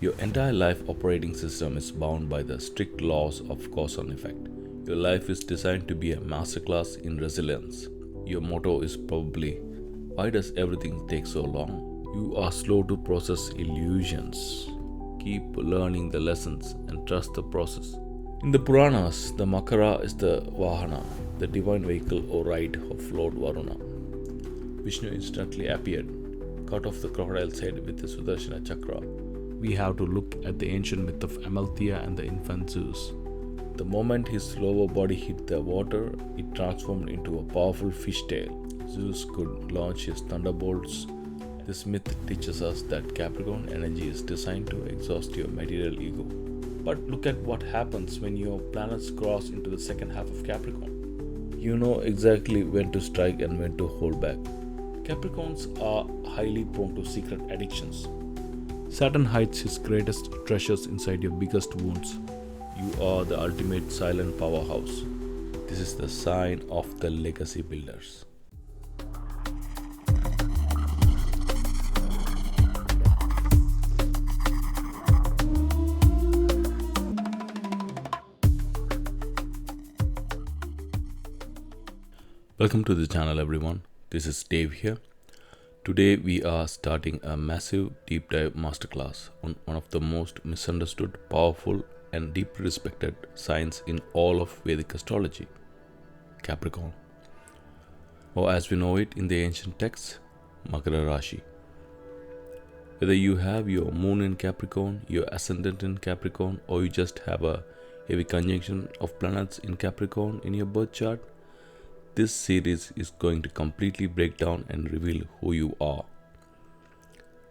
Your entire life operating system is bound by the strict laws of cause and effect. Your life is designed to be a masterclass in resilience. Your motto is probably, why does everything take so long? You are slow to process illusions. Keep learning the lessons and trust the process. In the Puranas, the Makara is the Vahana, the divine vehicle or ride of Lord Varuna. Vishnu instantly appeared, cut off the crocodile's head with the Sudarshana chakra. We have to look at the ancient myth of Amalthea and the infant Zeus. The moment his lower body hit the water, it transformed into a powerful fish tail. Zeus could launch his thunderbolts. This myth teaches us that Capricorn energy is designed to exhaust your material ego. But look at what happens when your planets cross into the second half of Capricorn. You know exactly when to strike and when to hold back. Capricorns are highly prone to secret addictions. Saturn hides his greatest treasures inside your biggest wounds. You are the ultimate silent powerhouse. This is the sign of the legacy builders. Welcome to the channel, everyone. This is Dave here. Today we are starting a massive deep dive masterclass on one of the most misunderstood, powerful and deeply respected signs in all of Vedic astrology, Capricorn. Or as we know it in the ancient texts, Makara Rashi. Whether you have your moon in Capricorn, your ascendant in Capricorn, or you just have a heavy conjunction of planets in Capricorn in your birth chart, this series is going to completely break down and reveal who you are.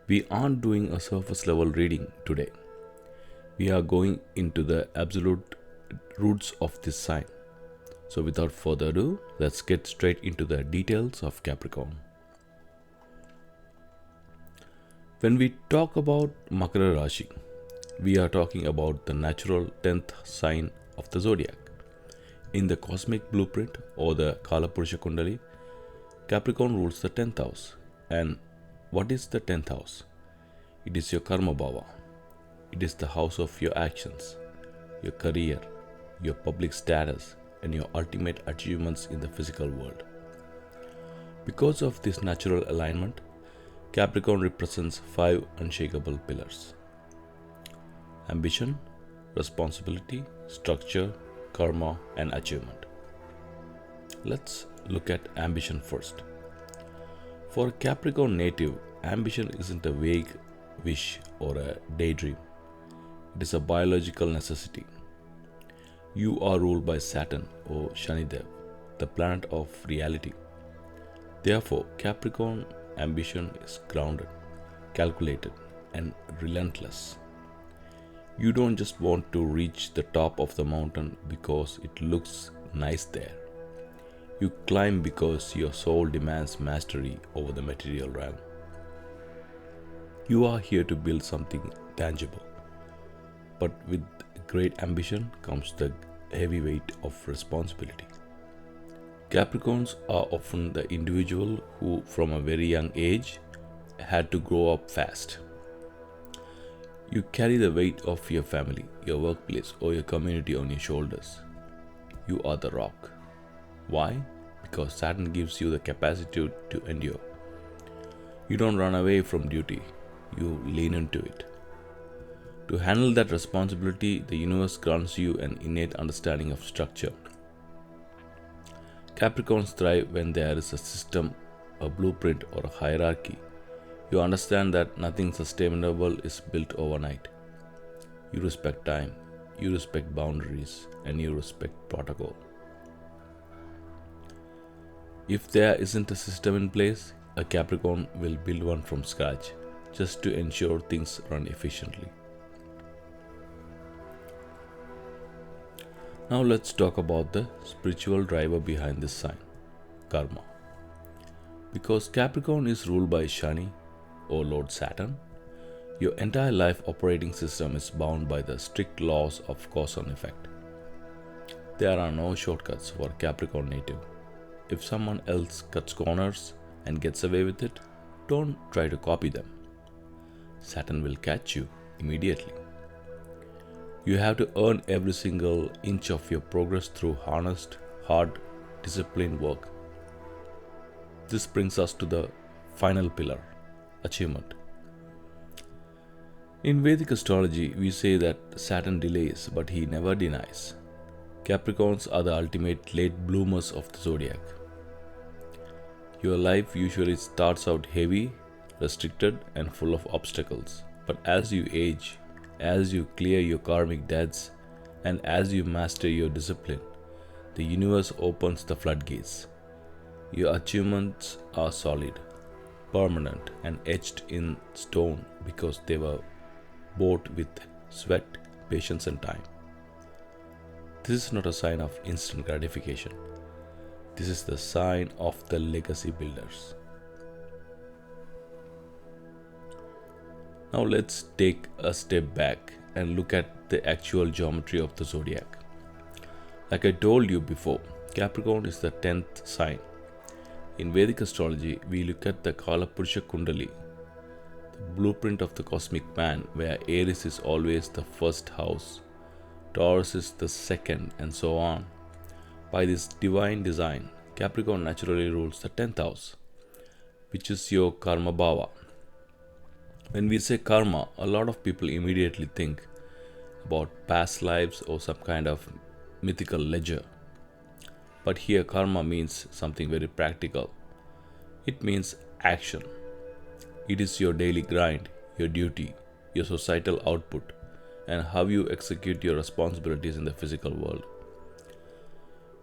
We aren't doing a surface level reading today. We are going into the absolute roots of this sign. So without further ado, let's get straight into the details of Capricorn. When we talk about Makara Rashi, we are talking about the natural 10th sign of the Zodiac. In the cosmic blueprint or the Kalapurusha Kundali, Capricorn rules the 10th house. And what is the 10th house? It is your karma bhava. It is the house of your actions, your career, your public status, and your ultimate achievements in the physical world. Because of this natural alignment, Capricorn represents 5 unshakable pillars: ambition, responsibility, structure, karma, and achievement. Let's look at ambition first. For a Capricorn native, ambition isn't a vague wish or a daydream. It is a biological necessity. You are ruled by Saturn or Shani Dev, the planet of reality. Therefore, Capricorn ambition is grounded, calculated, and relentless. You don't just want to reach the top of the mountain because it looks nice there. You climb because your soul demands mastery over the material realm. You are here to build something tangible. But with great ambition comes the heavy weight of responsibility. Capricorns are often the individual who, from a very young age, had to grow up fast. You carry the weight of your family, your workplace, or your community on your shoulders. You are the rock. Why? Because Saturn gives you the capacity to endure. You don't run away from duty, you lean into it. To handle that responsibility, the universe grants you an innate understanding of structure. Capricorns thrive when there is a system, a blueprint, or a hierarchy. You understand that nothing sustainable is built overnight. You respect time, you respect boundaries, and you respect protocol. If there isn't a system in place, a Capricorn will build one from scratch, just to ensure things run efficiently. Now let's talk about the spiritual driver behind this sign, karma. Because Capricorn is ruled by Shani, or Lord Saturn, your entire life operating system is bound by the strict laws of cause and effect. There are no shortcuts for Capricorn native. If someone else cuts corners and gets away with it, don't try to copy them. Saturn will catch you immediately. You have to earn every single inch of your progress through honest, hard, disciplined work. This brings us to the final pillar, achievement. In Vedic astrology, we say that Saturn delays, but he never denies. Capricorns are the ultimate late bloomers of the zodiac. Your life usually starts out heavy, restricted, and full of obstacles. But as you age, as you clear your karmic debts, and as you master your discipline, the universe opens the floodgates. Your achievements are solid, permanent, and etched in stone because they were bought with sweat, patience, and time. This is not a sign of instant gratification. This is the sign of the legacy builders. Now let's take a step back and look at the actual geometry of the zodiac. Like I told you before, Capricorn is the 10th sign. In Vedic astrology, we look at the Kalapurusha Kundali, the blueprint of the cosmic man, where Aries is always the first house, Taurus is the second, and so on. By this divine design, Capricorn naturally rules the 10th house, which is your karma bhava. When we say karma, a lot of people immediately think about past lives or some kind of mythical ledger. But here, karma means something very practical. It means action. It is your daily grind, your duty, your societal output, and how you execute your responsibilities in the physical world.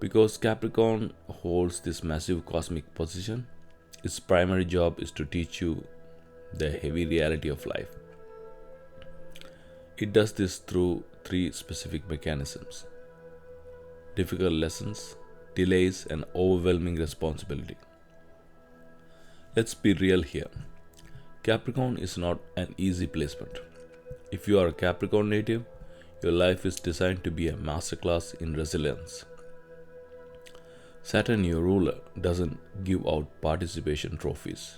Because Capricorn holds this massive cosmic position, its primary job is to teach you the heavy reality of life. It does this through 3 specific mechanisms: difficult lessons, delays, and overwhelming responsibility. Let's be real here. Capricorn is not an easy placement. If you are a Capricorn native, your life is designed to be a masterclass in resilience. Saturn, your ruler, doesn't give out participation trophies.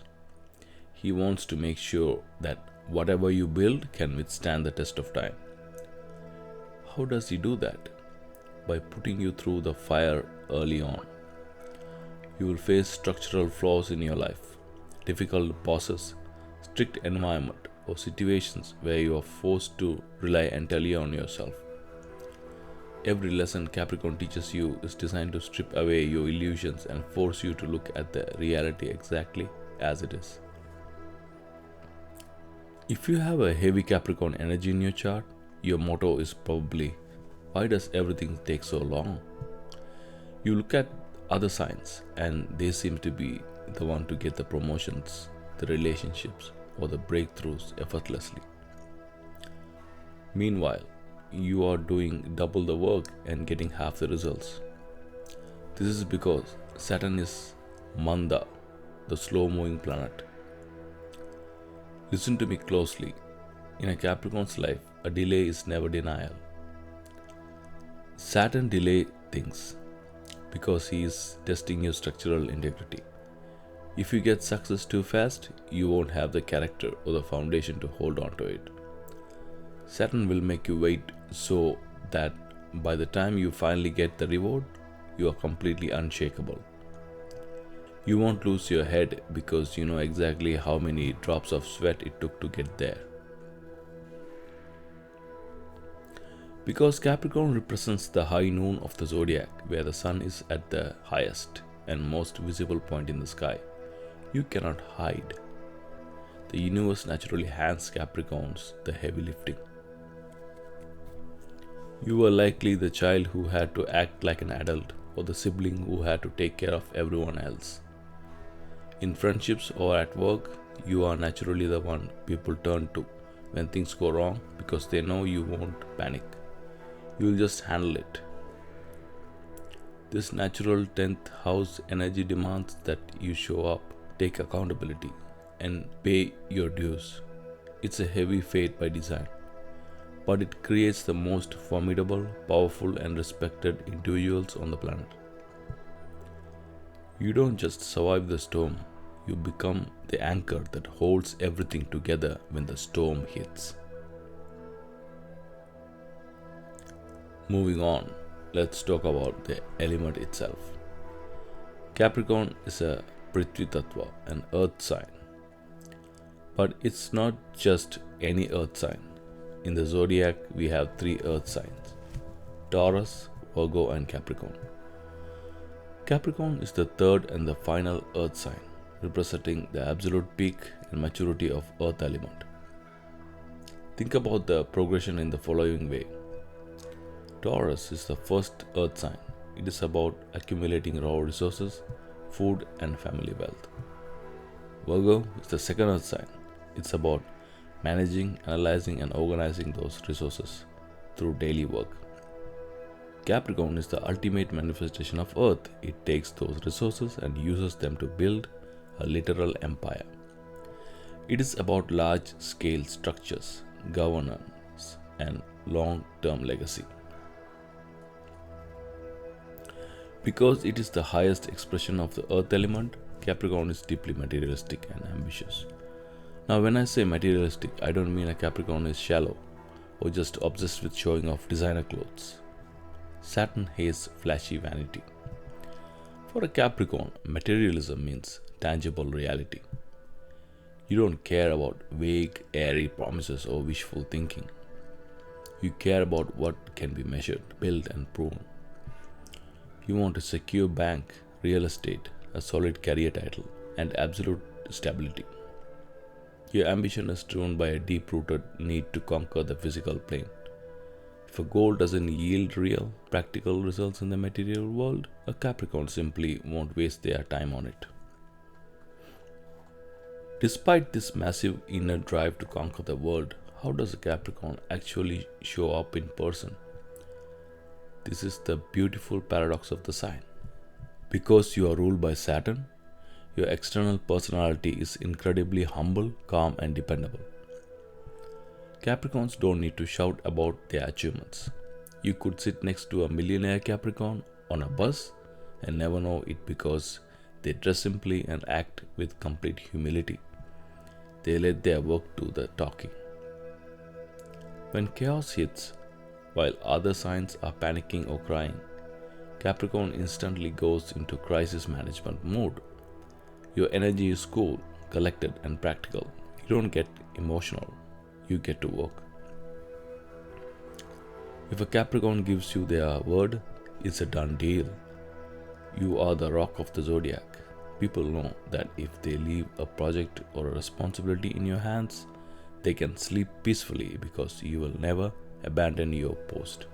He wants to make sure that whatever you build can withstand the test of time. How does he do that? By putting you through the fire early on. You will face structural flaws in your life, difficult bosses, strict environment, or situations where you are forced to rely entirely on yourself. Every lesson Capricorn teaches you is designed to strip away your illusions and force you to look at the reality exactly as it is. If you have a heavy Capricorn energy in your chart, your motto is probably, why does everything take so long? You look at other signs and they seem to be the one to get the promotions, the relationships, or the breakthroughs effortlessly. Meanwhile, you are doing double the work and getting half the results. This is because Saturn is Manda, the slow-moving planet. Listen to me closely. In a Capricorn's life, a delay is never denial. Saturn delays things because he is testing your structural integrity. If you get success too fast, you won't have the character or the foundation to hold on to it. Saturn will make you wait so that by the time you finally get the reward, you are completely unshakable. You won't lose your head because you know exactly how many drops of sweat it took to get there. Because Capricorn represents the high noon of the zodiac, where the sun is at the highest and most visible point in the sky, you cannot hide. The universe naturally hands Capricorns the heavy lifting. You were likely the child who had to act like an adult, or the sibling who had to take care of everyone else. In friendships or at work, you are naturally the one people turn to when things go wrong because they know you won't panic. You will just handle it. This natural 10th house energy demands that you show up, take accountability, and pay your dues. It's a heavy fate by design, but it creates the most formidable, powerful, and respected individuals on the planet. You don't just survive the storm, you become the anchor that holds everything together when the storm hits. Moving on, let's talk about the element itself. Capricorn is a Prithvi Tattva, an earth sign. But it's not just any earth sign. In the zodiac, we have three earth signs: Taurus, Virgo, and Capricorn. Capricorn is the third and the final earth sign, representing the absolute peak and maturity of earth element. Think about the progression in the following way. Taurus is the first earth sign. It is about accumulating raw resources, food, and family wealth. Virgo is the second earth sign. It's about managing, analyzing, and organizing those resources through daily work. Capricorn is the ultimate manifestation of earth. It takes those resources and uses them to build a literal empire. It is about large scale structures, governance, and long term legacy. Because it is the highest expression of the earth element, Capricorn is deeply materialistic and ambitious. Now, when I say materialistic, I don't mean a Capricorn is shallow or just obsessed with showing off designer clothes. Saturn hates flashy vanity. For a Capricorn, materialism means tangible reality. You don't care about vague, airy promises or wishful thinking. You care about what can be measured, built, and proven. You want a secure bank, real estate, a solid career title, and absolute stability. Your ambition is driven by a deep-rooted need to conquer the physical plane. If a goal doesn't yield real, practical results in the material world, a Capricorn simply won't waste their time on it. Despite this massive inner drive to conquer the world, how does a Capricorn actually show up in person? This is the beautiful paradox of the sign. Because you are ruled by Saturn, your external personality is incredibly humble, calm, and dependable. Capricorns don't need to shout about their achievements. You could sit next to a millionaire Capricorn on a bus and never know it because they dress simply and act with complete humility. They let their work do the talking. When chaos hits, while other signs are panicking or crying, Capricorn instantly goes into crisis management mode. Your energy is cool, collected, and practical. You don't get emotional, you get to work. If a Capricorn gives you their word, it's a done deal. You are the rock of the zodiac. People know that if they leave a project or a responsibility in your hands, they can sleep peacefully because you will never abandon your post.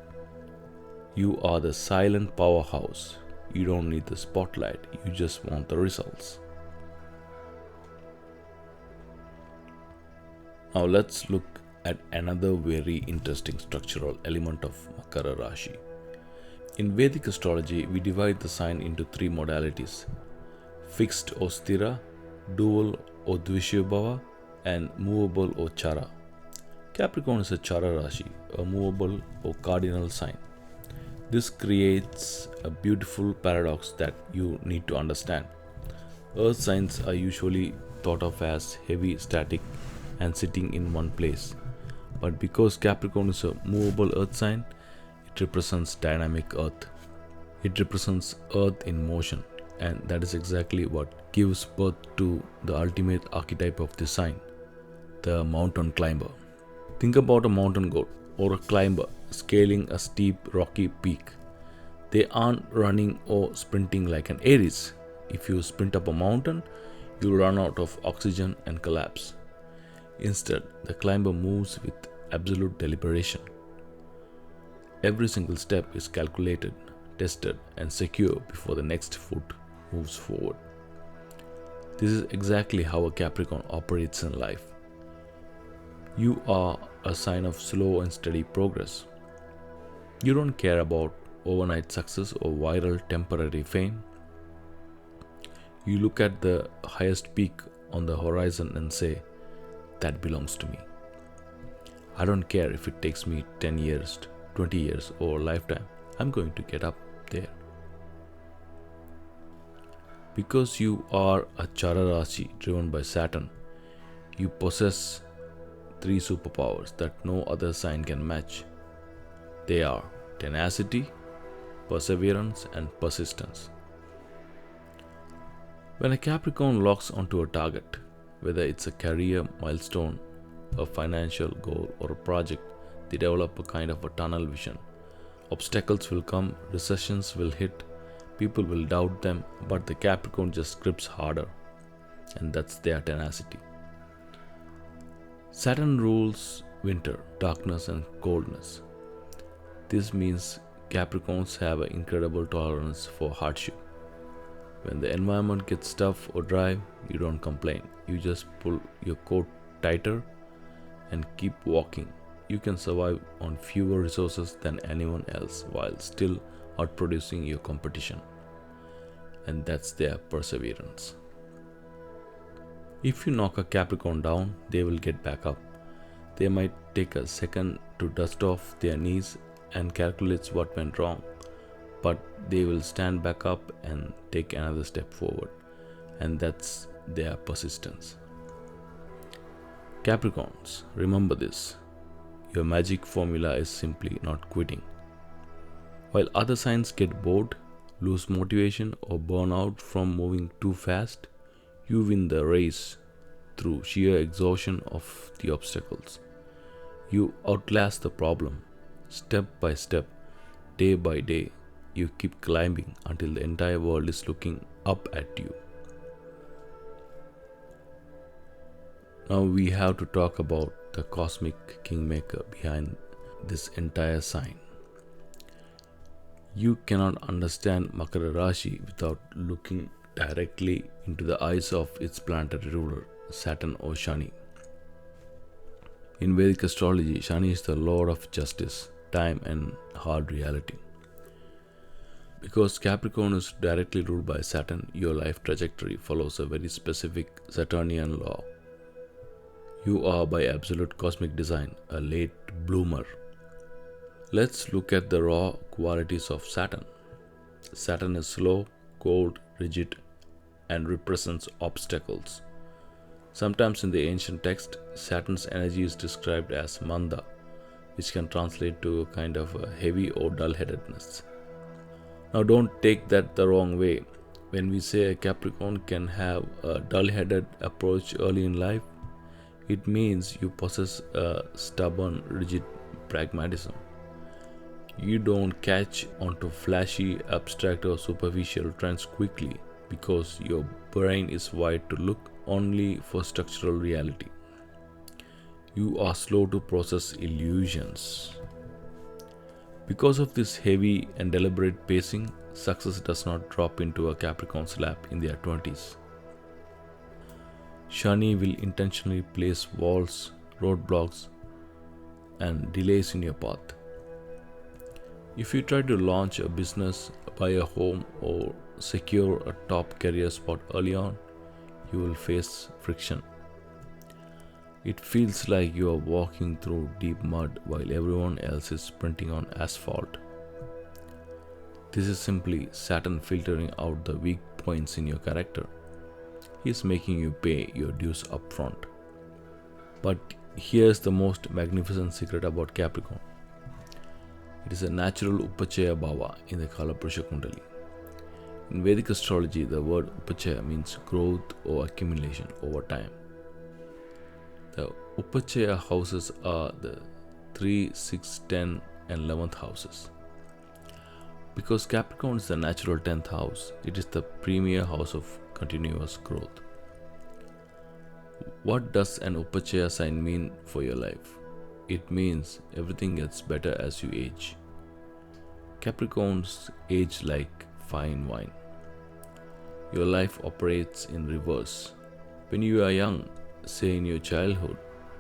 You are the silent powerhouse. You don't need the spotlight, you just want the results. Now let's look at another very interesting structural element of Makara Rashi. In Vedic astrology, we divide the sign into three modalities: fixed or sthira, dual or dvishya, and movable or Chara. Capricorn is a Chara Rashi, a movable or cardinal sign. This creates a beautiful paradox that you need to understand. Earth signs are usually thought of as heavy, static, and sitting in one place. But because Capricorn is a movable earth sign, it represents dynamic earth. It represents earth in motion, and that is exactly what gives birth to the ultimate archetype of this sign, the mountain climber. Think about a mountain goat or a climber scaling a steep rocky peak. They aren't running or sprinting like an Aries. If you sprint up a mountain, you'll run out of oxygen and collapse. Instead, the climber moves with absolute deliberation. Every single step is calculated, tested, and secure before the next foot moves forward. This is exactly how a Capricorn operates in life. You are a sign of slow and steady progress. You don't care about overnight success or viral temporary fame. You look at the highest peak on the horizon and say, "That belongs to me. I don't care if it takes me 10 years, 20 years, or a lifetime. I'm going to get up there." Because you are a Chara Rashi driven by Saturn, you possess three superpowers that no other sign can match. They are tenacity, perseverance, and persistence. When a Capricorn locks onto a target, whether it's a career milestone, a financial goal, or a project, they develop a kind of a tunnel vision. Obstacles will come, recessions will hit, people will doubt them, but the Capricorn just grips harder, and that's their tenacity. Saturn rules winter, darkness, and coldness. This means Capricorns have an incredible tolerance for hardship. When the environment gets tough or dry, you don't complain. You just pull your coat tighter and keep walking. You can survive on fewer resources than anyone else while still outproducing your competition. And that's their perseverance. If you knock a Capricorn down, they will get back up. They might take a second to dust off their knees and calculate what went wrong, but they will stand back up and take another step forward. And that's their persistence. Capricorns, remember this. Your magic formula is simply not quitting. While other signs get bored, lose motivation, or burn out from moving too fast, you win the race through sheer exhaustion of the obstacles. You outlast the problem. Step by step, day by day, you keep climbing until the entire world is looking up at you. Now we have to talk about the cosmic kingmaker behind this entire sign. You cannot understand Makara Rashi without looking directly into the eyes of its planetary ruler, Saturn or Shani. In Vedic astrology, Shani is the lord of justice, time, and hard reality. Because Capricorn is directly ruled by Saturn, your life trajectory follows a very specific Saturnian law. You are, by absolute cosmic design, a late bloomer. Let's look at the raw qualities of Saturn. Saturn is slow, cold, rigid, and represents obstacles. Sometimes in the ancient text, Saturn's energy is described as manda, which can translate to a kind of a heavy or dull-headedness. Now don't take that the wrong way. When we say a Capricorn can have a dull-headed approach early in life, it means you possess a stubborn, rigid pragmatism. You don't catch onto flashy, abstract, or superficial trends quickly because your brain is wired to look only for structural reality. You are slow to process illusions. Because of this heavy and deliberate pacing, success does not drop into a Capricorn's lap in their 20s. Shani will intentionally place walls, roadblocks, and delays in your path. If you try to launch a business, buy a home, or secure a top career spot early on, you will face friction. It feels like you are walking through deep mud while everyone else is sprinting on asphalt. This is simply Saturn filtering out the weak points in your character. He is making you pay your dues upfront. But here's the most magnificent secret about Capricorn. It is a natural Upachaya Bhava in the Kalapurusha Kundali. In Vedic astrology, the word Upachaya means growth or accumulation over time. The Upachaya houses are the 3, 6, 10, and 11th houses. Because Capricorn is the natural 10th house, it is the premier house of continuous growth. What does an Upachaya sign mean for your life? It means everything gets better as you age. Capricorns age like fine wine. Your life operates in reverse. When you are young, say in your childhood,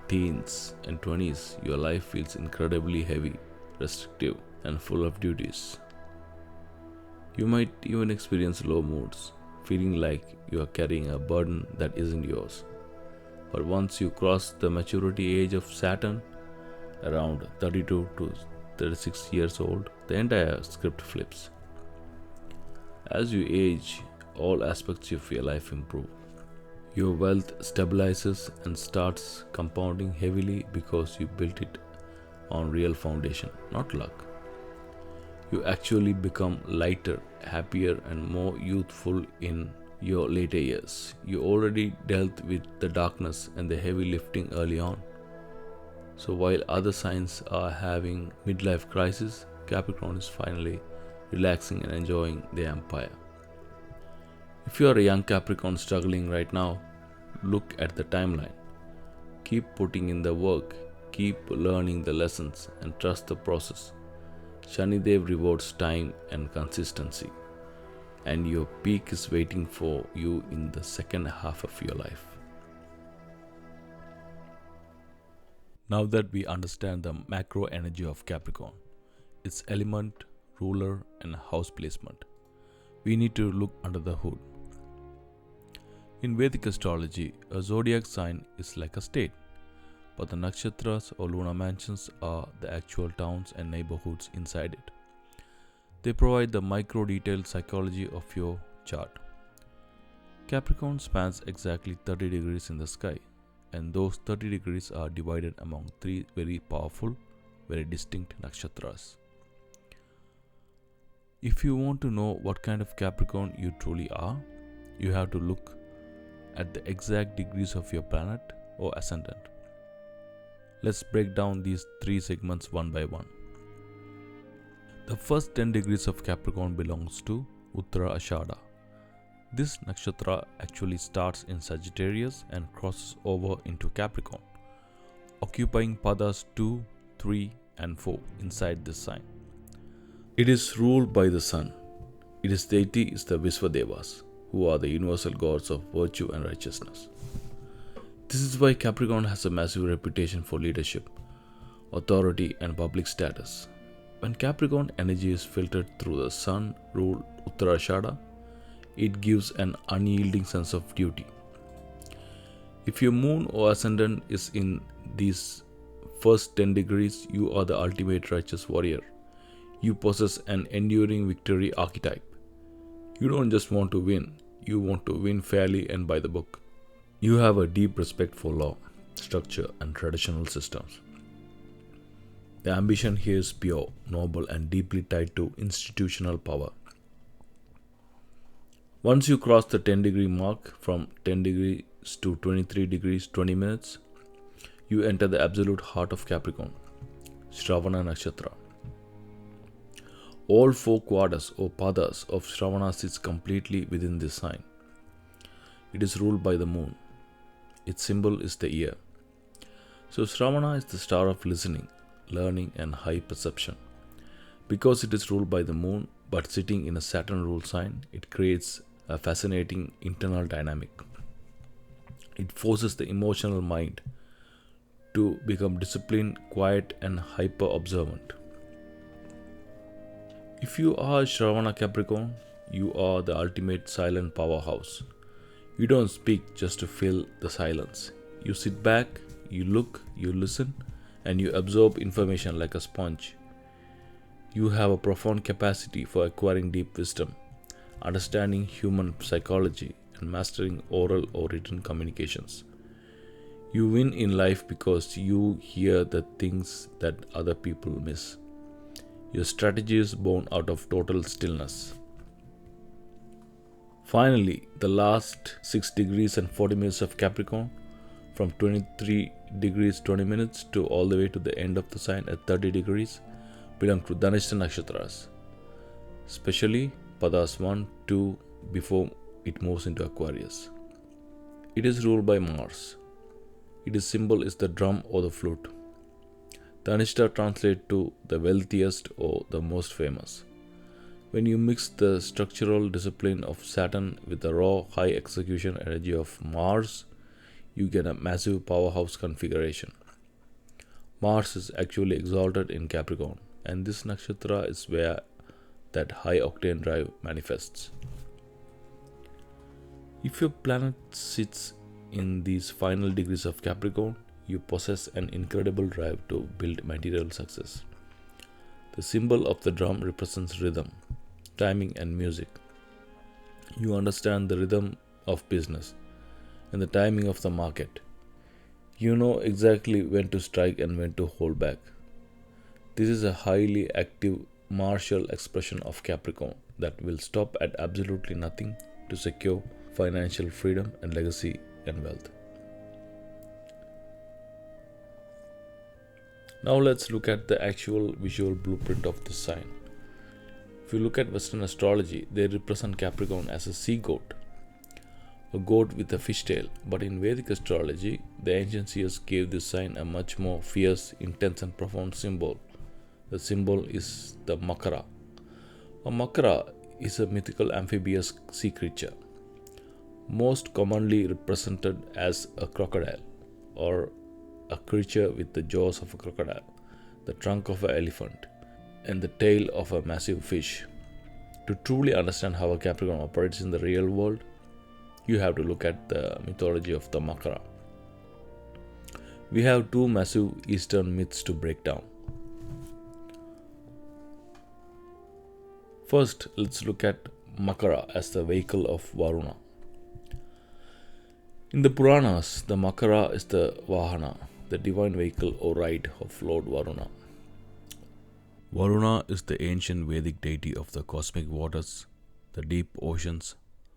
teens, and 20s, your life feels incredibly heavy, restrictive, and full of duties. You might even experience low moods, feeling like you are carrying a burden that isn't yours. But once you cross the maturity age of Saturn, around 32 to 36 years old, the entire script flips. As you age, all aspects of your life improve. Your wealth stabilizes and starts compounding heavily because you built it on real foundation, not luck. You actually become lighter, happier, and more youthful in your later years. You already dealt with the darkness and the heavy lifting early on. So while other signs are having midlife crisis, Capricorn is finally relaxing and enjoying the empire. If you are a young Capricorn struggling right now, look at the timeline. Keep putting in the work, keep learning the lessons, and trust the process. Shani Dev rewards time and consistency, and your peak is waiting for you in the second half of your life. Now that we understand the macro energy of Capricorn, its element, ruler, and house placement, we need to look under the hood. In Vedic astrology, a zodiac sign is like a state, but the Nakshatras or lunar mansions are the actual towns and neighborhoods inside it. They provide the micro-detailed psychology of your chart. Capricorn spans exactly 30 degrees in the sky, and those 30 degrees are divided among 3 very powerful, very distinct nakshatras. If you want to know what kind of Capricorn you truly are, you have to look at the exact degrees of your planet or ascendant. Let's break down these 3 segments one by one. The first 10 degrees of Capricorn belongs to Uttara Ashada. This nakshatra actually starts in Sagittarius and crosses over into Capricorn, occupying padas 2, 3, and 4 inside this sign. It is ruled by the sun. Its deity is the Visvadevas, who are the universal gods of virtue and righteousness. This is why Capricorn has a massive reputation for leadership, authority, and public status. When Capricorn energy is filtered through the sun-ruled Uttarashada, it gives an unyielding sense of duty. If your moon or ascendant is in these first 10 degrees, you are the ultimate righteous warrior. You possess an enduring victory archetype. You don't just want to win, you want to win fairly and by the book. You have a deep respect for law, structure, and traditional systems. The ambition here is pure, noble, and deeply tied to institutional power. Once you cross the 10-degree mark from 10 degrees to 23 degrees 20 minutes, you enter the absolute heart of Capricorn, Shravana Nakshatra. All 4 quadras or padas of Shravana sits completely within this sign. It is ruled by the moon. Its symbol is the ear. So Shravana is the star of listening, learning, and high perception. Because it is ruled by the moon but sitting in a Saturn ruled sign, it creates a fascinating internal dynamic. It forces the emotional mind to become disciplined, quiet, and hyper observant. If you are Shravana Capricorn, you are the ultimate silent powerhouse. You don't speak just to fill the silence. You sit back, you look, you listen, and you absorb information like a sponge. You have a profound capacity for acquiring deep wisdom, understanding human psychology, and mastering oral or written communications. You win in life because you hear the things that other people miss. Your strategy is born out of total stillness. Finally, the last 6 degrees and 40 minutes of Capricorn, from 23 degrees 20 minutes to all the way to the end of the sign at 30 degrees, belong to Dhanishta Nakshatras, especially Padas 1, 2 before it moves into Aquarius. It is ruled by Mars. Its symbol is the drum or the flute. Dhanishta translates to the wealthiest or the most famous. When you mix the structural discipline of Saturn with the raw, high execution energy of Mars, you get a massive powerhouse configuration. Mars is actually exalted in Capricorn, and this nakshatra is where that high octane drive manifests. If your planet sits in these final degrees of Capricorn, you possess an incredible drive to build material success. The symbol of the drum represents rhythm, timing, and music. You understand the rhythm of business and the timing of the market. You know exactly when to strike and when to hold back. This is a highly active martial expression of Capricorn that will stop at absolutely nothing to secure financial freedom and legacy and wealth. Now let's look at the actual visual blueprint of this sign. If you look at Western astrology, they represent Capricorn as a sea goat, a goat with a fishtail. But in Vedic astrology, the ancient seers gave this sign a much more fierce, intense and profound symbol. The symbol is the Makara. A Makara is a mythical amphibious sea creature, most commonly represented as a crocodile or a creature with the jaws of a crocodile, the trunk of an elephant, and the tail of a massive fish. To truly understand how a Capricorn operates in the real world, you have to look at the mythology of the Makara. We have two massive Eastern myths to break down. First, let's look at Makara as the vehicle of Varuna. In the Puranas, the Makara is the Vahana, the divine vehicle or ride of Lord Varuna. Varuna is the ancient Vedic deity of the cosmic waters, the deep oceans,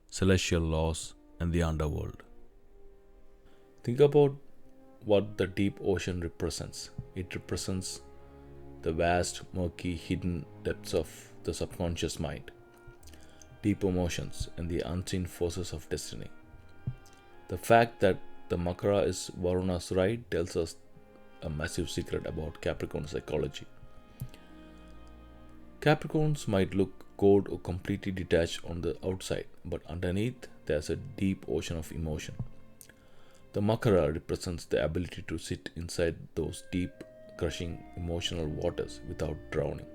celestial laws, and the underworld. Think about what the deep ocean represents. It represents the vast, murky, hidden depths of the subconscious mind, deep emotions, and the unseen forces of destiny. The fact that the Makara is Varuna's ride tells us a massive secret about Capricorn psychology. Capricorns might look cold or completely detached on the outside, but underneath there's a deep ocean of emotion. The Makara represents the ability to sit inside those deep, crushing emotional waters without drowning.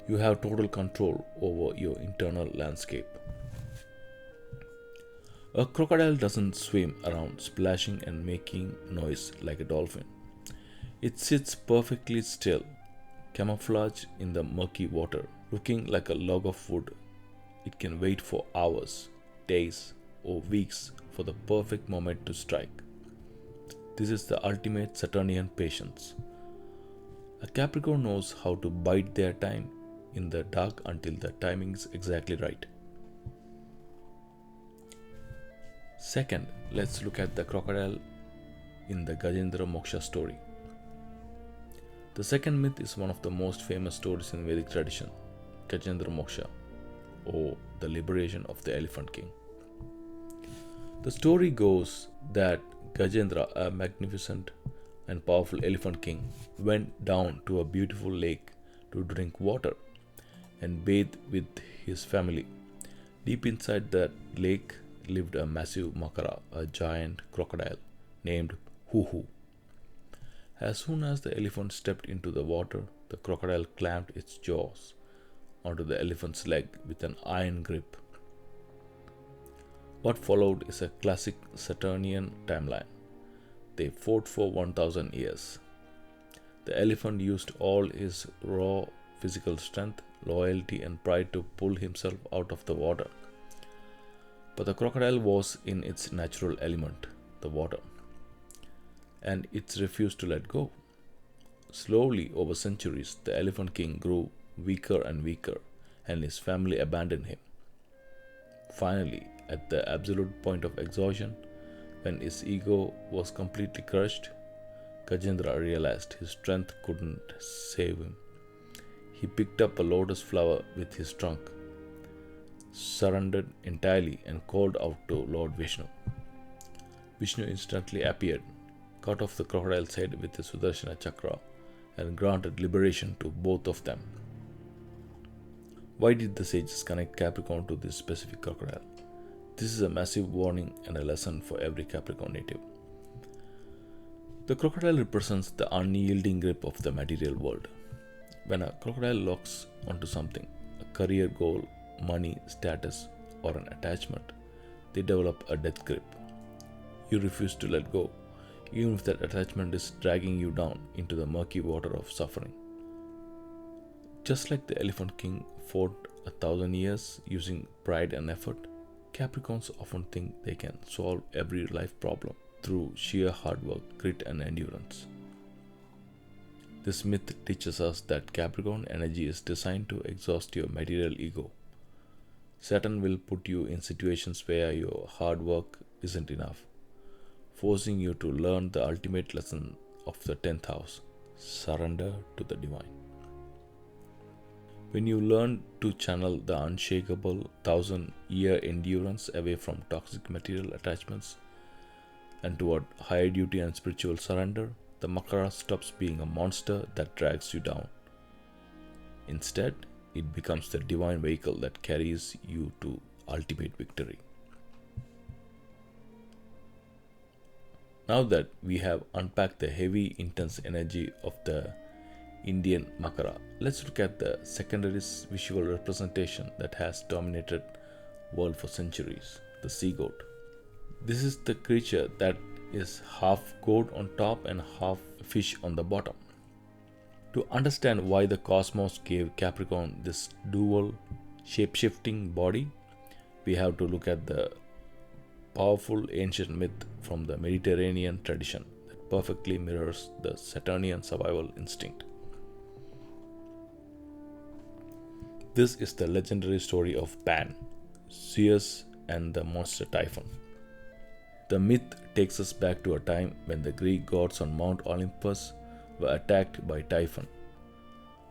You have total control over your internal landscape. A crocodile doesn't swim around splashing and making noise like a dolphin. It sits perfectly still, camouflaged in the murky water, looking like a log of wood. It can wait for hours, days, or weeks for the perfect moment to strike. This is the ultimate Saturnian patience. A Capricorn knows how to bide their time in the dark until the timing is exactly right. Second, let's look at the crocodile in the Gajendra Moksha story. The second myth is one of the most famous stories in Vedic tradition, Gajendra Moksha, or the liberation of the Elephant King. The story goes that Gajendra, a magnificent and powerful Elephant King, went down to a beautiful lake to drink water and bathe with his family. Deep inside that lake lived a massive Makara, a giant crocodile named Huhu. As soon as the elephant stepped into the water, the crocodile clamped its jaws onto the elephant's leg with an iron grip. What followed is a classic Saturnian timeline. They fought for 1000 years. The elephant used all his raw physical strength, loyalty, and pride to pull himself out of the water. But the crocodile was in its natural element, the water, and it refused to let go. Slowly, over centuries, the Elephant King grew weaker and weaker, and his family abandoned him. Finally, at the absolute point of exhaustion, when his ego was completely crushed, Gajendra realized his strength couldn't save him. He picked up a lotus flower with his trunk, surrendered entirely, and called out to Lord Vishnu. Vishnu instantly appeared, cut off the crocodile's head with the Sudarshana chakra, and granted liberation to both of them. Why did the sages connect Capricorn to this specific crocodile? This is a massive warning and a lesson for every Capricorn native. The crocodile represents the unyielding grip of the material world. When a crocodile locks onto something, a career goal, money, status, or an attachment, they develop a death grip. You refuse to let go, even if that attachment is dragging you down into the murky water of suffering. Just like the Elephant King fought 1000 years using pride and effort, Capricorns often think they can solve every life problem through sheer hard work, grit, and endurance. This myth teaches us that Capricorn energy is designed to exhaust your material ego. Saturn will put you in situations where your hard work isn't enough, forcing you to learn the ultimate lesson of the 10th house: surrender to the divine. When you learn to channel the unshakable 1,000-year endurance away from toxic material attachments and toward higher duty and spiritual surrender, the Makara stops being a monster that drags you down. Instead, it becomes the divine vehicle that carries you to ultimate victory. Now that we have unpacked the heavy, intense energy of the Indian Makara, let's look at the secondary visual representation that has dominated the world for centuries: the sea goat. This is the creature that is half goat on top and half fish on the bottom. To understand why the cosmos gave Capricorn this dual, shape-shifting body, we have to look at the powerful ancient myth from the Mediterranean tradition that perfectly mirrors the Saturnian survival instinct. This is the legendary story of Pan, Zeus, and the monster Typhon. The myth takes us back to a time when the Greek gods on Mount Olympus were attacked by Typhon.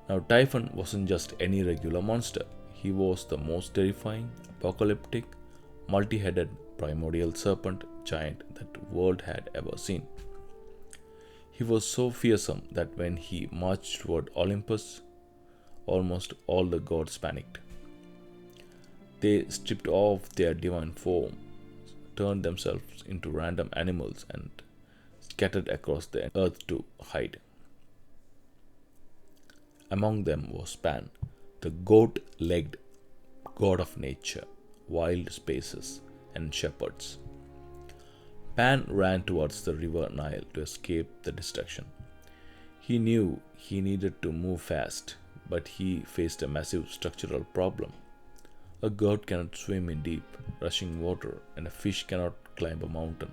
Now, Typhon wasn't just any regular monster. He was the most terrifying, apocalyptic, multi-headed primordial serpent giant that the world had ever seen. He was so fearsome that when he marched toward Olympus, almost all the gods panicked. They stripped off their divine form, turned themselves into random animals, and scattered across the earth to hide. Among them was Pan, the goat-legged god of nature, wild spaces, and shepherds. Pan ran towards the river Nile to escape the destruction. He knew he needed to move fast, but he faced a massive structural problem. A goat cannot swim in deep, rushing water, and a fish cannot climb a mountain.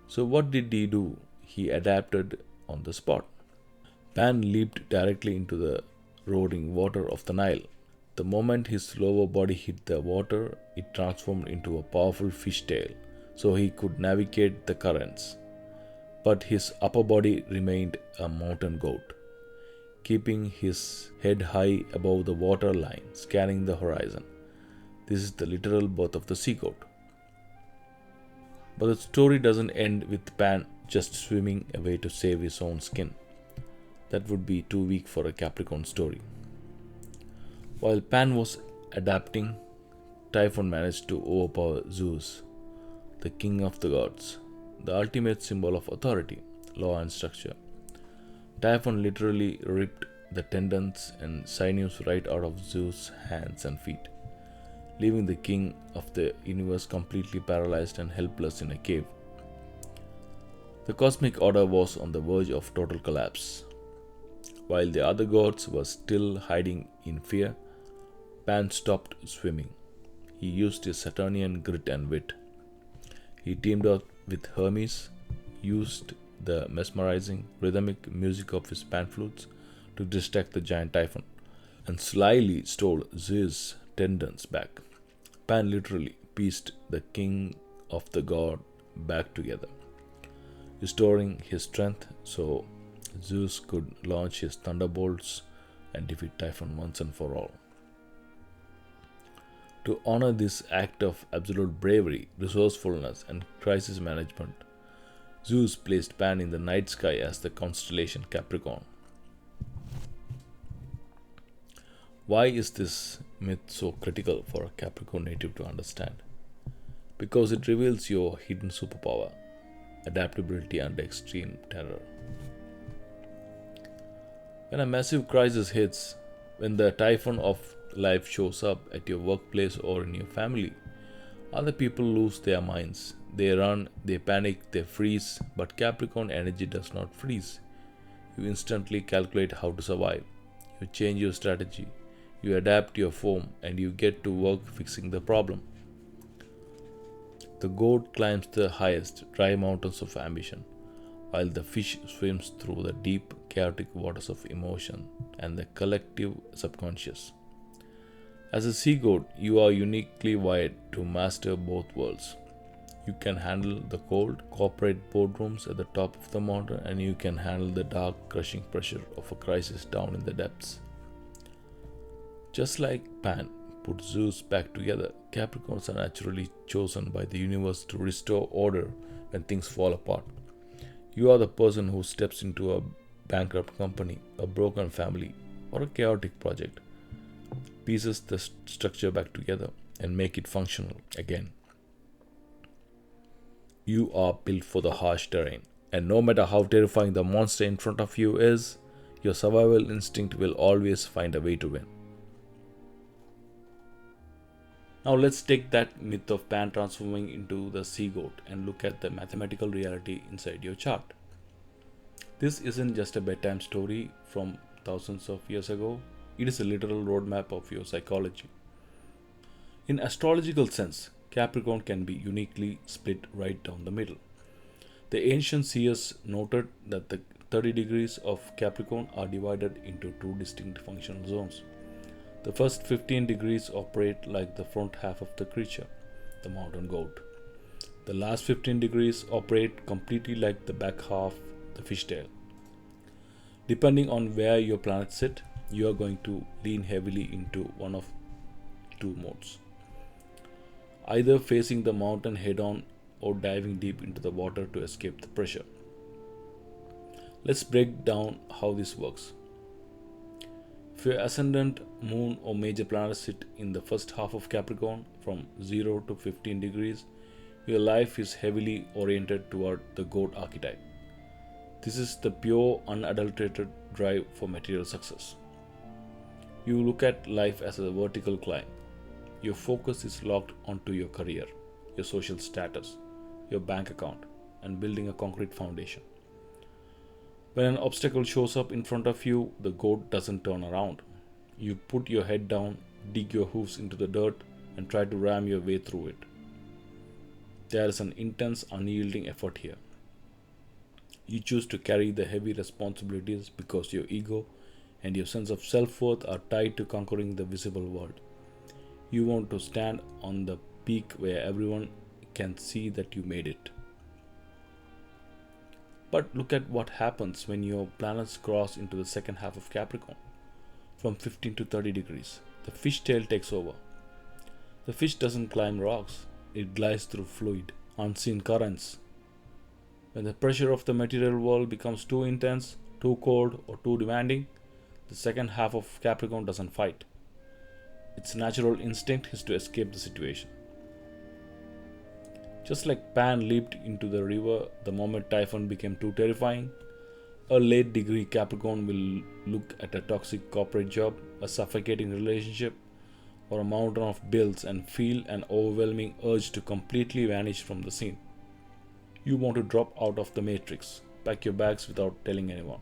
So what did he do? He adapted on the spot. Pan leaped directly into the roaring water of the Nile. The moment his lower body hit the water, it transformed into a powerful fish tail, so he could navigate the currents. But his upper body remained a mountain goat, keeping his head high above the water line, scanning the horizon. This is the literal birth of the sea goat. But the story doesn't end with Pan just swimming away to save his own skin. That would be too weak for a Capricorn story. While Pan was adapting, Typhon managed to overpower Zeus, the king of the gods, the ultimate symbol of authority, law, and structure. Typhon literally ripped the tendons and sinews right out of Zeus' hands and feet, leaving the king of the universe completely paralyzed and helpless in a cave. The cosmic order was on the verge of total collapse. While the other gods were still hiding in fear, Pan stopped swimming. He used his Saturnian grit and wit. He teamed up with Hermes, used the mesmerizing rhythmic music of his pan flutes to distract the giant Typhon, and slyly stole Zeus' tendons back. Pan literally pieced the king of the god back together, restoring his strength so Zeus could launch his thunderbolts and defeat Typhon once and for all. To honor this act of absolute bravery, resourcefulness, and crisis management, Zeus placed Pan in the night sky as the constellation Capricorn. Why is this myth so critical for a Capricorn native to understand? Because it reveals your hidden superpower, adaptability under extreme terror. When a massive crisis hits, when the Typhon of life shows up at your workplace or in your family, other people lose their minds. They run, they panic, they freeze, but Capricorn energy does not freeze. You instantly calculate how to survive. You change your strategy, you adapt your form, and you get to work fixing the problem. The goat climbs the highest, dry mountains of ambition, while the fish swims through the deep, chaotic waters of emotion and the collective subconscious. As a sea goat, you are uniquely wired to master both worlds. You can handle the cold, corporate boardrooms at the top of the mountain, and you can handle the dark, crushing pressure of a crisis down in the depths. Just like Pan put Zeus back together, Capricorns are naturally chosen by the universe to restore order when things fall apart. You are the person who steps into a bankrupt company, a broken family, or a chaotic project, pieces the structure back together, and make it functional again. You are built for the harsh terrain, and no matter how terrifying the monster in front of you is, your survival instinct will always find a way to win. Now let's take that myth of Pan transforming into the sea goat and look at the mathematical reality inside your chart. This isn't just a bedtime story from thousands of years ago, it is a literal roadmap of your psychology. In astrological sense, Capricorn can be uniquely split right down the middle. The ancient seers noted that the 30 degrees of Capricorn are divided into two distinct functional zones. The first 15 degrees operate like the front half of the creature, the mountain goat. The last 15 degrees operate completely like the back half, the fishtail. Depending on where your planets sit, you are going to lean heavily into one of two modes. Either facing the mountain head on or diving deep into the water to escape the pressure. Let's break down how this works. If your ascendant, moon, or major planets sit in the first half of Capricorn from 0 to 15 degrees, your life is heavily oriented toward the goat archetype. This is the pure, unadulterated drive for material success. You look at life as a vertical climb. Your focus is locked onto your career, your social status, your bank account, and building a concrete foundation. When an obstacle shows up in front of you, the goat doesn't turn around. You put your head down, dig your hoofs into the dirt, and try to ram your way through it. There is an intense, unyielding effort here. You choose to carry the heavy responsibilities because your ego and your sense of self-worth are tied to conquering the visible world. You want to stand on the peak where everyone can see that you made it. But look at what happens when your planets cross into the second half of Capricorn. From 15 to 30 degrees, the fishtail takes over. The fish doesn't climb rocks, it glides through fluid, unseen currents. When the pressure of the material world becomes too intense, too cold, or too demanding, the second half of Capricorn doesn't fight. Its natural instinct is to escape the situation. Just like Pan leaped into the river the moment Typhon became too terrifying, a late degree Capricorn will look at a toxic corporate job, a suffocating relationship, or a mountain of bills and feel an overwhelming urge to completely vanish from the scene. You want to drop out of the matrix, pack your bags without telling anyone,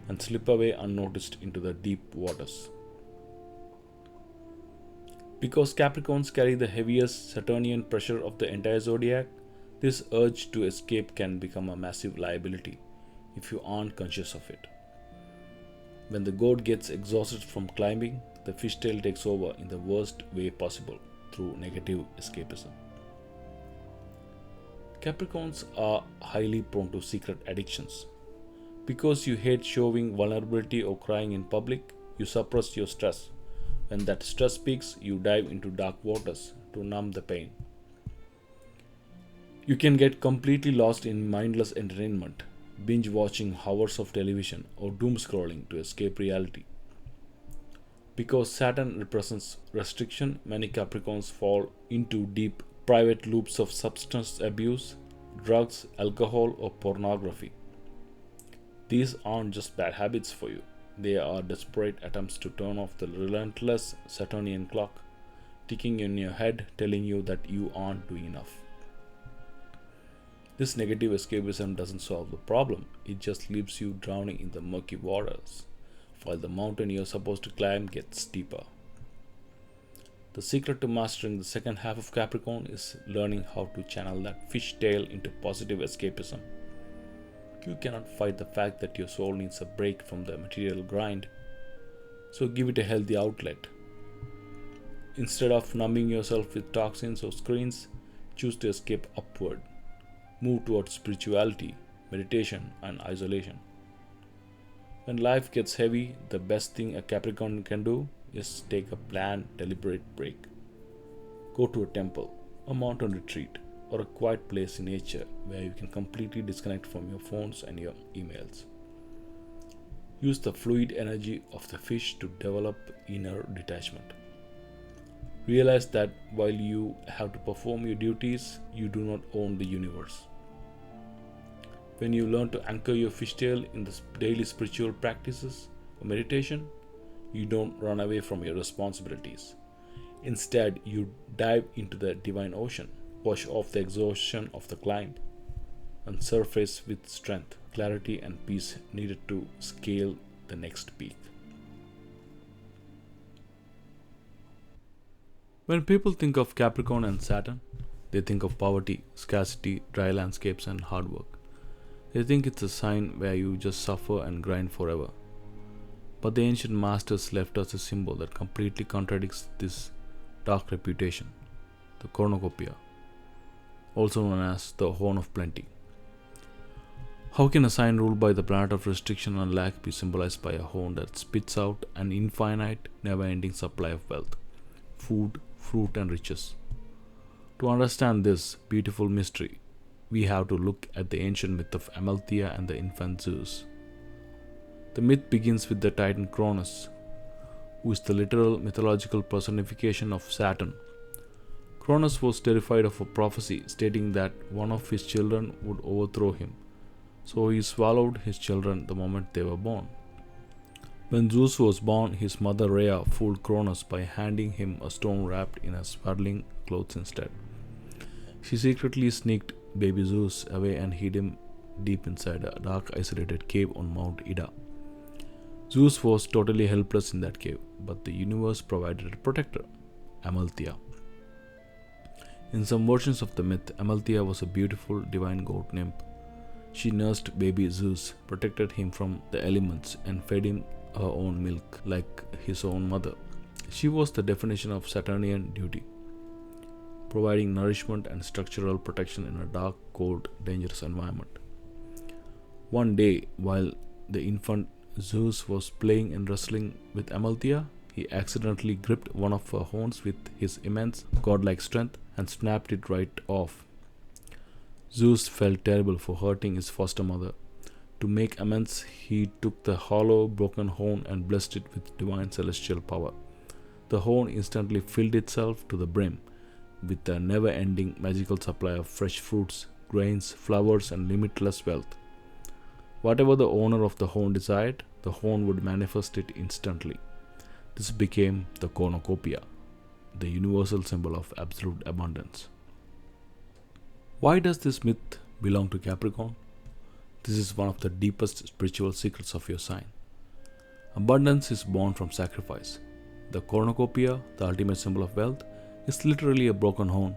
and slip away unnoticed into the deep waters. Because Capricorns carry the heaviest Saturnian pressure of the entire zodiac, this urge to escape can become a massive liability if you aren't conscious of it. When the goat gets exhausted from climbing, the fishtail takes over in the worst way possible through negative escapism. Capricorns are highly prone to secret addictions. Because you hate showing vulnerability or crying in public, you suppress your stress. When that stress peaks, you dive into dark waters to numb the pain. You can get completely lost in mindless entertainment, binge watching hours of television, or doom scrolling to escape reality. Because Saturn represents restriction, many Capricorns fall into deep private loops of substance abuse, drugs, alcohol, or pornography. These aren't just bad habits for you. They are desperate attempts to turn off the relentless Saturnian clock, ticking in your head, telling you that you aren't doing enough. This negative escapism doesn't solve the problem, it just leaves you drowning in the murky waters, while the mountain you're supposed to climb gets steeper. The secret to mastering the second half of Capricorn is learning how to channel that fishtail into positive escapism. You cannot fight the fact that your soul needs a break from the material grind, so give it a healthy outlet. Instead of numbing yourself with toxins or screens, choose to escape upward. Move towards spirituality, meditation, and isolation. When life gets heavy, the best thing a Capricorn can do is take a planned, deliberate break. Go to a temple, a mountain retreat, or a quiet place in nature where you can completely disconnect from your phones and your emails. Use the fluid energy of the fish to develop inner detachment. Realize that while you have to perform your duties, you do not own the universe. When you learn to anchor your fishtail in the daily spiritual practices or meditation, you don't run away from your responsibilities. Instead, you dive into the divine ocean, wash off the exhaustion of the climb, and surface with strength, clarity, and peace needed to scale the next peak. When people think of Capricorn and Saturn, they think of poverty, scarcity, dry landscapes, and hard work. They think it's a sign where you just suffer and grind forever. But the ancient masters left us a symbol that completely contradicts this dark reputation, the Cornucopia, also known as the Horn of Plenty. How can a sign ruled by the planet of restriction and lack be symbolized by a horn that spits out an infinite, never-ending supply of wealth, food, fruit, and riches? To understand this beautiful mystery, we have to look at the ancient myth of Amalthea and the infant Zeus. The myth begins with the titan Cronus, who is the literal mythological personification of Saturn. Cronus was terrified of a prophecy stating that one of his children would overthrow him, so he swallowed his children the moment they were born. When Zeus was born, his mother Rhea fooled Cronus by handing him a stone wrapped in swaddling clothes instead. She secretly sneaked baby Zeus away and hid him deep inside a dark, isolated cave on Mount Ida. Zeus was totally helpless in that cave, but the universe provided a protector, Amalthea. In some versions of the myth, Amalthea was a beautiful divine goat nymph. She nursed baby Zeus, protected him from the elements, and fed him her own milk like his own mother. She was the definition of Saturnian duty, providing nourishment and structural protection in a dark, cold, dangerous environment. One day, while the infant Zeus was playing and wrestling with Amalthea, he accidentally gripped one of her horns with his immense godlike strength and snapped it right off. Zeus felt terrible for hurting his foster mother. To make amends, he took the hollow, broken horn and blessed it with divine celestial power. The horn instantly filled itself to the brim with a never-ending magical supply of fresh fruits, grains, flowers, and limitless wealth. Whatever the owner of the horn desired, the horn would manifest it instantly. This became the Cornucopia, the universal symbol of absolute abundance. Why does this myth belong to Capricorn? This is one of the deepest spiritual secrets of your sign. Abundance is born from sacrifice. The Cornucopia, the ultimate symbol of wealth, is literally a broken horn.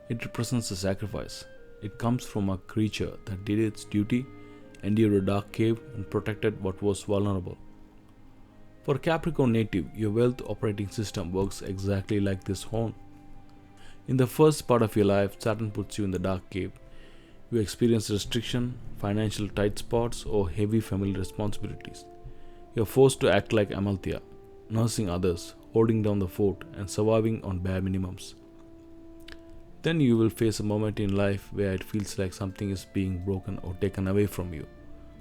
It represents a sacrifice. It comes from a creature that did its duty, endured a dark cave, and protected what was vulnerable. For a Capricorn native, your wealth operating system works exactly like this horn. In the first part of your life, Saturn puts you in the dark cave. You experience restriction, financial tight spots, or heavy family responsibilities. You are forced to act like Amalthea, nursing others, holding down the fort, and surviving on bare minimums. Then you will face a moment in life where it feels like something is being broken or taken away from you.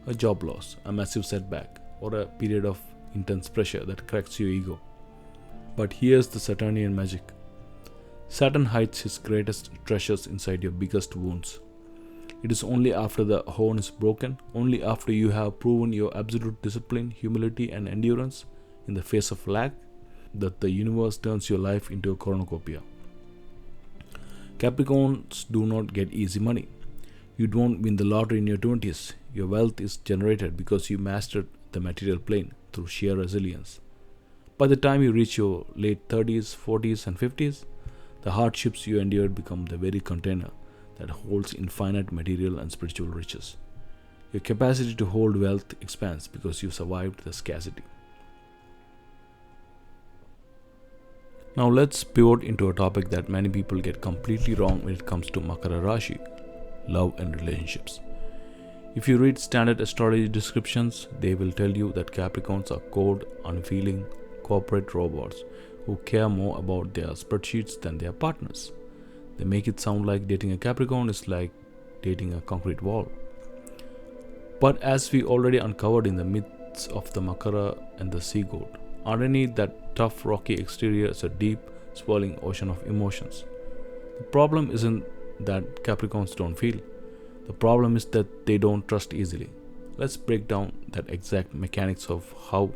A job loss, a massive setback, or a period of intense pressure that cracks your ego. But here's the Saturnian magic. Saturn hides his greatest treasures inside your biggest wounds. It is only after the horn is broken, only after you have proven your absolute discipline, humility, and endurance in the face of lack, that the universe turns your life into a cornucopia. Capricorns do not get easy money. You don't win the lottery in your 20s. Your wealth is generated because you mastered the material plane through sheer resilience. By the time you reach your late 30s, 40s, and 50s, the hardships you endured become the very container that holds infinite material and spiritual riches. Your capacity to hold wealth expands because you survived the scarcity. Now let's pivot into a topic that many people get completely wrong when it comes to Makara Rashi, love and relationships. If you read standard astrology descriptions, they will tell you that Capricorns are cold, unfeeling, corporate robots who care more about their spreadsheets than their partners. They make it sound like dating a Capricorn is like dating a concrete wall. But as we already uncovered in the myths of the Makara and the sea goat, underneath that tough rocky exterior is a deep, swirling ocean of emotions. The problem isn't that Capricorns don't feel. The problem is that they don't trust easily. Let's break down that exact mechanics of how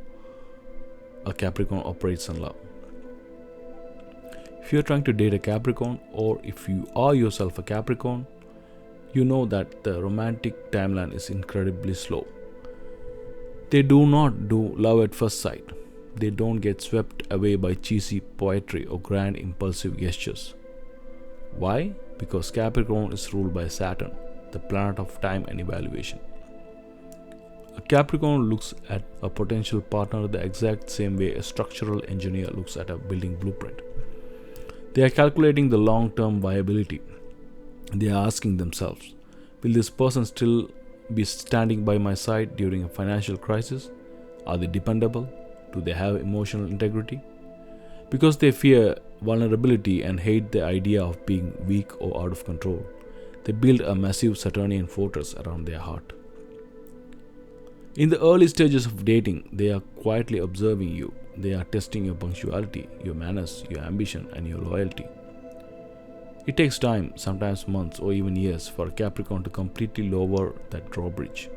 a Capricorn operates in love. If you're trying to date a Capricorn, or if you are yourself a Capricorn, you know that the romantic timeline is incredibly slow. They do not do love at first sight. They don't get swept away by cheesy poetry or grand impulsive gestures. Why? Because Capricorn is ruled by Saturn, the planet of time and evaluation. A Capricorn looks at a potential partner the exact same way a structural engineer looks at a building blueprint. They are calculating the long-term viability. They are asking themselves, will this person still be standing by my side during a financial crisis? Are they dependable? Do they have emotional integrity? Because they fear vulnerability and hate the idea of being weak or out of control, they build a massive Saturnian fortress around their heart. In the early stages of dating, they are quietly observing you. They are testing your punctuality, your manners, your ambition, and your loyalty. It takes time, sometimes months or even years, for a Capricorn to completely lower that drawbridge.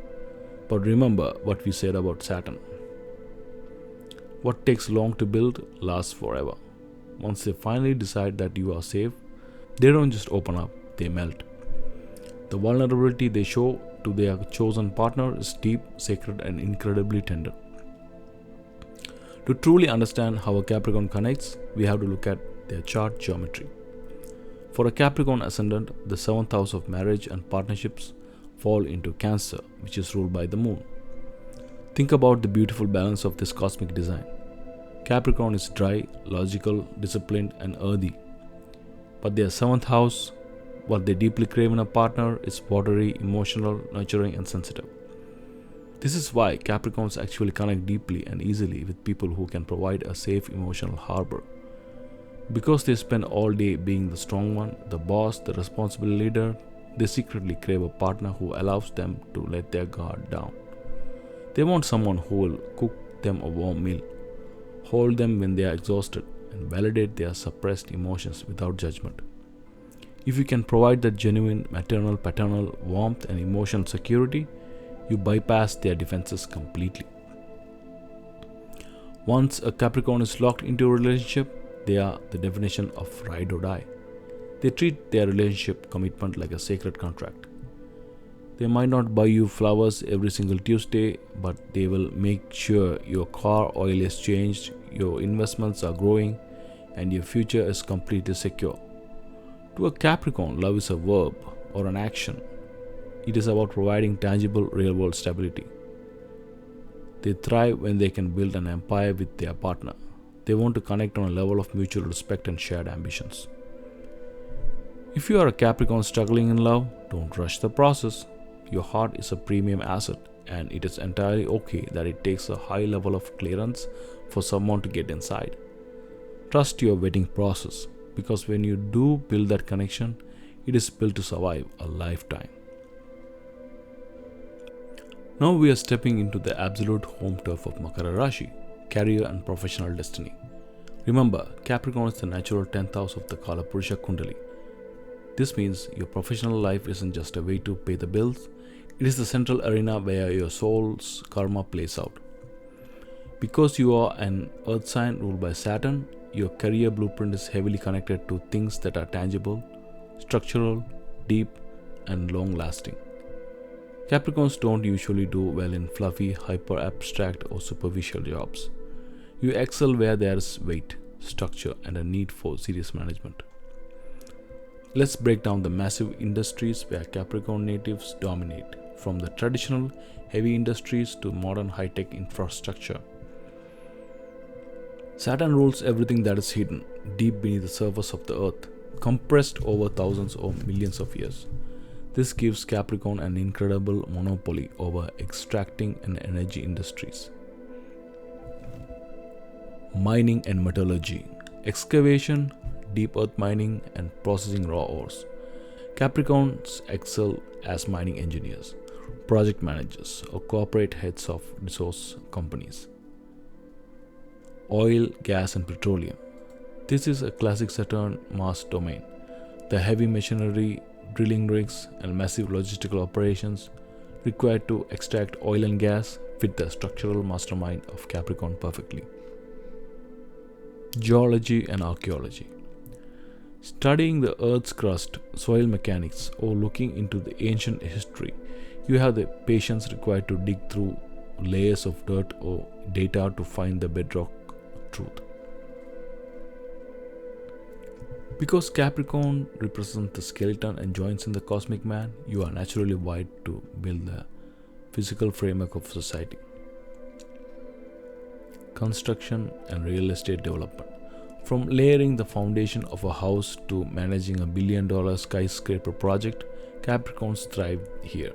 But remember what we said about Saturn. What takes long to build lasts forever. Once they finally decide that you are safe, they don't just open up, they melt. The vulnerability they show to their chosen partner is deep, sacred, and incredibly tender. To truly understand how a Capricorn connects, we have to look at their chart geometry. For a Capricorn ascendant, the 7th house of marriage and partnerships fall into Cancer, which is ruled by the moon. Think about the beautiful balance of this cosmic design. Capricorn is dry, logical, disciplined, and earthy. But their 7th house, what they deeply crave in a partner, is watery, emotional, nurturing, and sensitive. This is why Capricorns actually connect deeply and easily with people who can provide a safe emotional harbor. Because they spend all day being the strong one, the boss, the responsible leader, they secretly crave a partner who allows them to let their guard down. They want someone who will cook them a warm meal, hold them when they are exhausted, and validate their suppressed emotions without judgment. If you can provide that genuine maternal, paternal warmth and emotional security, you bypass their defenses completely. Once a Capricorn is locked into a relationship, they are the definition of ride or die. They treat their relationship commitment like a sacred contract. They might not buy you flowers every single Tuesday, but they will make sure your car oil is changed, your investments are growing, and your future is completely secure. To a Capricorn, love is a verb or an action. It is about providing tangible real-world stability. They thrive when they can build an empire with their partner. They want to connect on a level of mutual respect and shared ambitions. If you are a Capricorn struggling in love, don't rush the process. Your heart is a premium asset, and it is entirely okay that it takes a high level of clearance for someone to get inside. Trust your vetting process, because when you do build that connection, it is built to survive a lifetime. Now we are stepping into the absolute home turf of Makara Rashi, career and professional destiny. Remember, Capricorn is the natural 10th house of the Kalapurusha Kundali. This means your professional life isn't just a way to pay the bills, it is the central arena where your soul's karma plays out. Because you are an earth sign ruled by Saturn, your career blueprint is heavily connected to things that are tangible, structural, deep, and long-lasting. Capricorns don't usually do well in fluffy, hyper-abstract or superficial jobs. You excel where there is weight, structure, and a need for serious management. Let's break down the massive industries where Capricorn natives dominate, from the traditional heavy industries to modern high-tech infrastructure. Saturn rules everything that is hidden, deep beneath the surface of the earth, compressed over thousands or millions of years. This gives Capricorn an incredible monopoly over extracting and energy industries. Mining and metallurgy, excavation, deep earth mining, and processing raw ores. Capricorns excel as mining engineers, project managers, or corporate heads of resource companies. Oil, gas, and petroleum. This is a classic Saturn Mars domain. The heavy machinery, drilling rigs, and massive logistical operations required to extract oil and gas fit the structural mastermind of Capricorn perfectly. Geology and archaeology. Studying the Earth's crust, soil mechanics, or looking into the ancient history, you have the patience required to dig through layers of dirt or data to find the bedrock truth. Because Capricorn represents the skeleton and joints in the cosmic man, you are naturally wired to build the physical framework of society. Construction and real estate development. From layering the foundation of a house to managing a billion-dollar skyscraper project, Capricorns thrive here.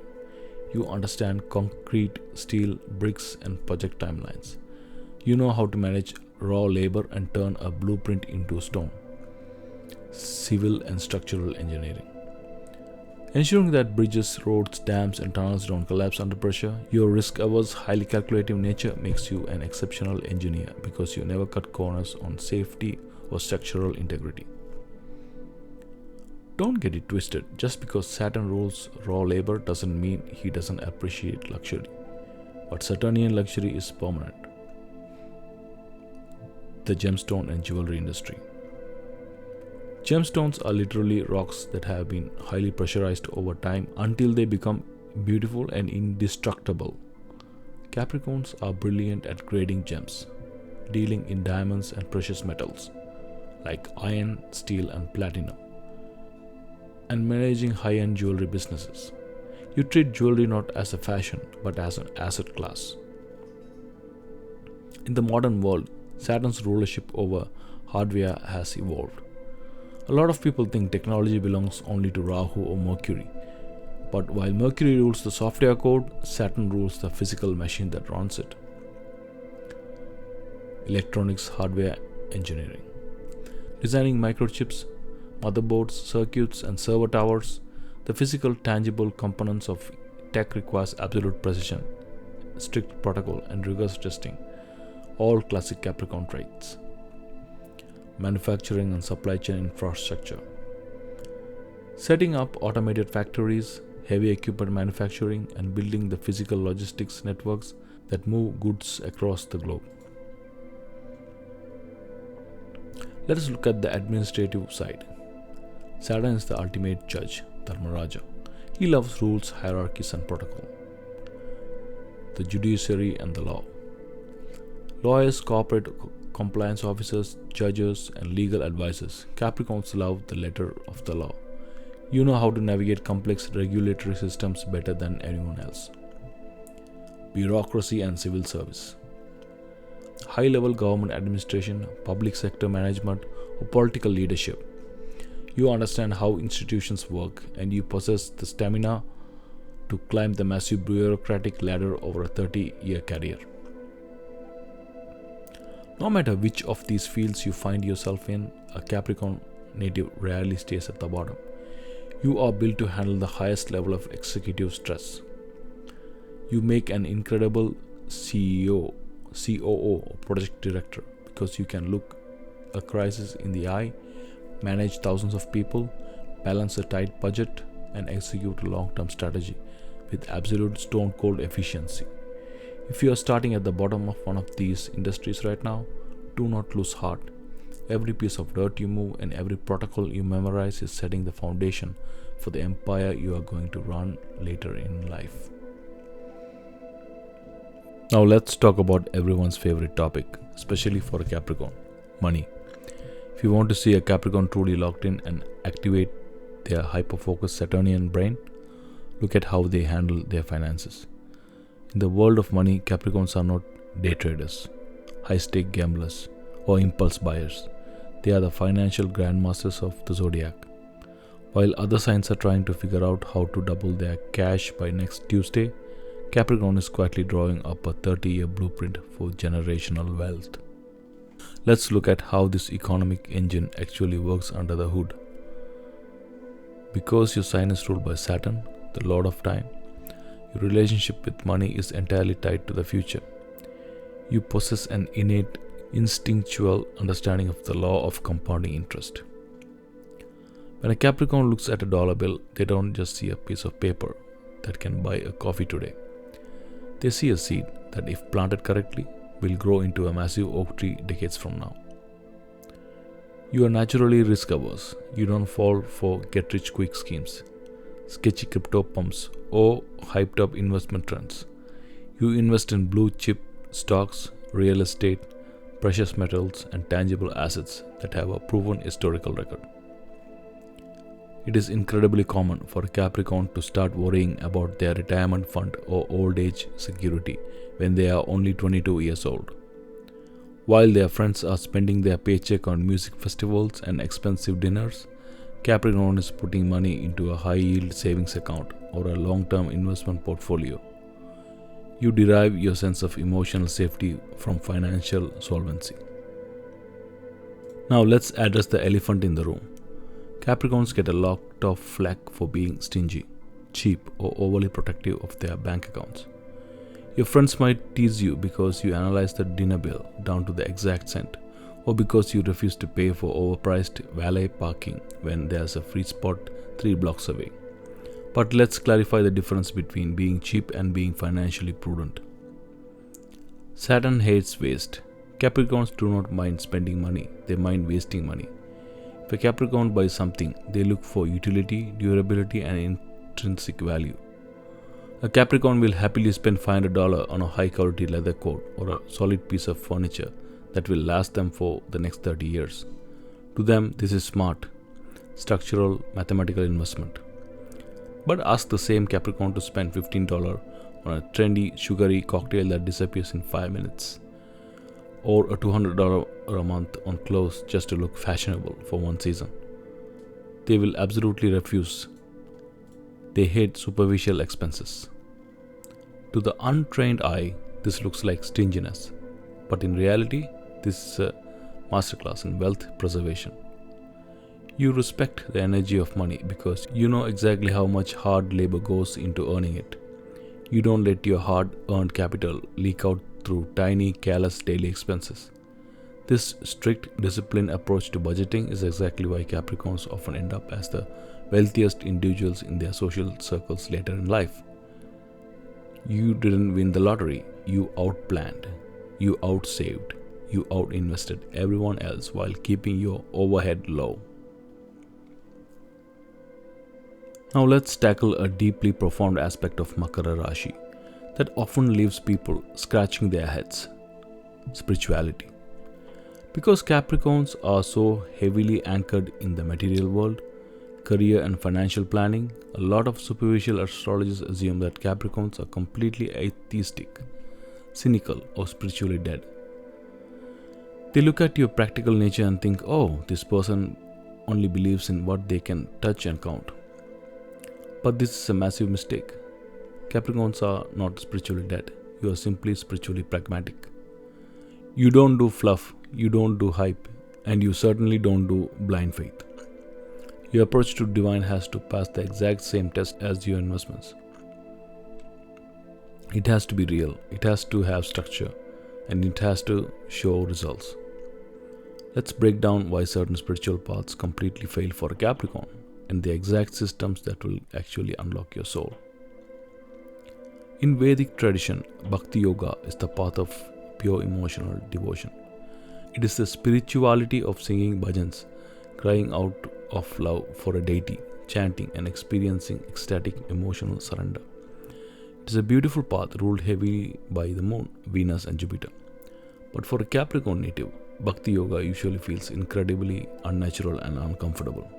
You understand concrete, steel, bricks, and project timelines. You know how to manage raw labor and turn a blueprint into stone. Civil and structural engineering. Ensuring that bridges, roads, dams, and tunnels don't collapse under pressure, your risk-averse, highly calculative nature makes you an exceptional engineer because you never cut corners on safety or structural integrity. Don't get it twisted. Just because Saturn rules raw labor doesn't mean he doesn't appreciate luxury. But Saturnian luxury is permanent. The gemstone and jewelry industry. Gemstones are literally rocks that have been highly pressurized over time until they become beautiful and indestructible. Capricorns are brilliant at grading gems, dealing in diamonds and precious metals like iron, steel, and platinum, and managing high-end jewelry businesses. You treat jewelry not as a fashion but as an asset class. In the modern world, Saturn's rulership over hardware has evolved. A lot of people think technology belongs only to Rahu or Mercury. But while Mercury rules the software code, Saturn rules the physical machine that runs it. Electronics hardware engineering. Designing microchips, motherboards, circuits, and server towers, the physical, tangible components of tech requires absolute precision, strict protocol, and rigorous testing. All classic Capricorn traits. Manufacturing and supply chain infrastructure. Setting up automated factories, heavy equipment manufacturing, and building the physical logistics networks that move goods across the globe. Let us look at the administrative side. Saturn is the ultimate judge, Dharmaraja. He loves rules, hierarchies, and protocol. The judiciary and the law. Lawyers, corporate compliance officers, judges, and legal advisors. Capricorns love the letter of the law. You know how to navigate complex regulatory systems better than anyone else. Bureaucracy and civil service. High-level government administration, public sector management, or political leadership. You understand how institutions work, and you possess the stamina to climb the massive bureaucratic ladder over a 30-year career. No matter which of these fields you find yourself in, a Capricorn native rarely stays at the bottom. You are built to handle the highest level of executive stress. You make an incredible CEO, COO, or project director because you can look a crisis in the eye, manage thousands of people, balance a tight budget, and execute a long-term strategy with absolute stone-cold efficiency. If you are starting at the bottom of one of these industries right now, do not lose heart. Every piece of dirt you move and every protocol you memorize is setting the foundation for the empire you are going to run later in life. Now let's talk about everyone's favorite topic, especially for a Capricorn: money. If you want to see a Capricorn truly locked in and activate their hyper-focused Saturnian brain, look at how they handle their finances. In the world of money, Capricorns are not day traders, high-stake gamblers, or impulse buyers. They are the financial grandmasters of the Zodiac. While other signs are trying to figure out how to double their cash by next Tuesday, Capricorn is quietly drawing up a 30-year blueprint for generational wealth. Let's look at how this economic engine actually works under the hood. Because your sign is ruled by Saturn, the Lord of Time, your relationship with money is entirely tied to the future. You possess an innate, instinctual understanding of the law of compounding interest. When a Capricorn looks at a dollar bill, they don't just see a piece of paper that can buy a coffee today. They see a seed that, if planted correctly, will grow into a massive oak tree decades from now. You are naturally risk averse. You don't fall for get-rich-quick schemes, sketchy crypto pumps, or hyped-up investment trends. You invest in blue-chip stocks, real estate, precious metals, and tangible assets that have a proven historical record. It is incredibly common for a Capricorn to start worrying about their retirement fund or old age security when they are only 22 years old. While their friends are spending their paycheck on music festivals and expensive dinners, Capricorn is putting money into a high-yield savings account or a long-term investment portfolio. You derive your sense of emotional safety from financial solvency. Now let's address the elephant in the room. Capricorns get a lot of flack for being stingy, cheap, or overly protective of their bank accounts. Your friends might tease you because you analyze the dinner bill down to the exact cent, or because you refuse to pay for overpriced valet parking when there's a free spot 3 blocks away. But let's clarify the difference between being cheap and being financially prudent. Saturn hates waste. Capricorns do not mind spending money, they mind wasting money. If a Capricorn buys something, they look for utility, durability, and intrinsic value. A Capricorn will happily spend $500 on a high-quality leather coat or a solid piece of furniture that will last them for the next 30 years. To them, this is smart, structural, mathematical investment. But ask the same Capricorn to spend $15 on a trendy, sugary cocktail that disappears in 5 minutes, or a $200 a month on clothes just to look fashionable for one season. They will absolutely refuse. They hate superficial expenses. To the untrained eye, this looks like stinginess, but in reality, this is a masterclass in wealth preservation. You respect the energy of money because you know exactly how much hard labor goes into earning it. You don't let your hard-earned capital leak out through tiny, careless daily expenses. This strict, disciplined approach to budgeting is exactly why Capricorns often end up as the wealthiest individuals in their social circles later in life. You didn't win the lottery, you outplanned, you outsaved, you outinvested everyone else while keeping your overhead low. Now let's tackle a deeply profound aspect of Makara Rashi that often leaves people scratching their heads: spirituality. Because Capricorns are so heavily anchored in the material world, career and financial planning, a lot of superficial astrologers assume that Capricorns are completely atheistic, cynical, or spiritually dead. They look at your practical nature and think, oh, this person only believes in what they can touch and count. But this is a massive mistake. Capricorns are not spiritually dead. You are simply spiritually pragmatic. You don't do fluff, you don't do hype, and you certainly don't do blind faith. Your approach to divine has to pass the exact same test as your investments. It has to be real, it has to have structure, and it has to show results. Let's break down why certain spiritual paths completely fail for a Capricorn and the exact systems that will actually unlock your soul. In Vedic tradition, Bhakti Yoga is the path of pure emotional devotion. It is the spirituality of singing bhajans, crying out of love for a deity, chanting and experiencing ecstatic emotional surrender. It is a beautiful path ruled heavily by the moon, Venus and Jupiter. But for a Capricorn native, Bhakti Yoga usually feels incredibly unnatural and uncomfortable.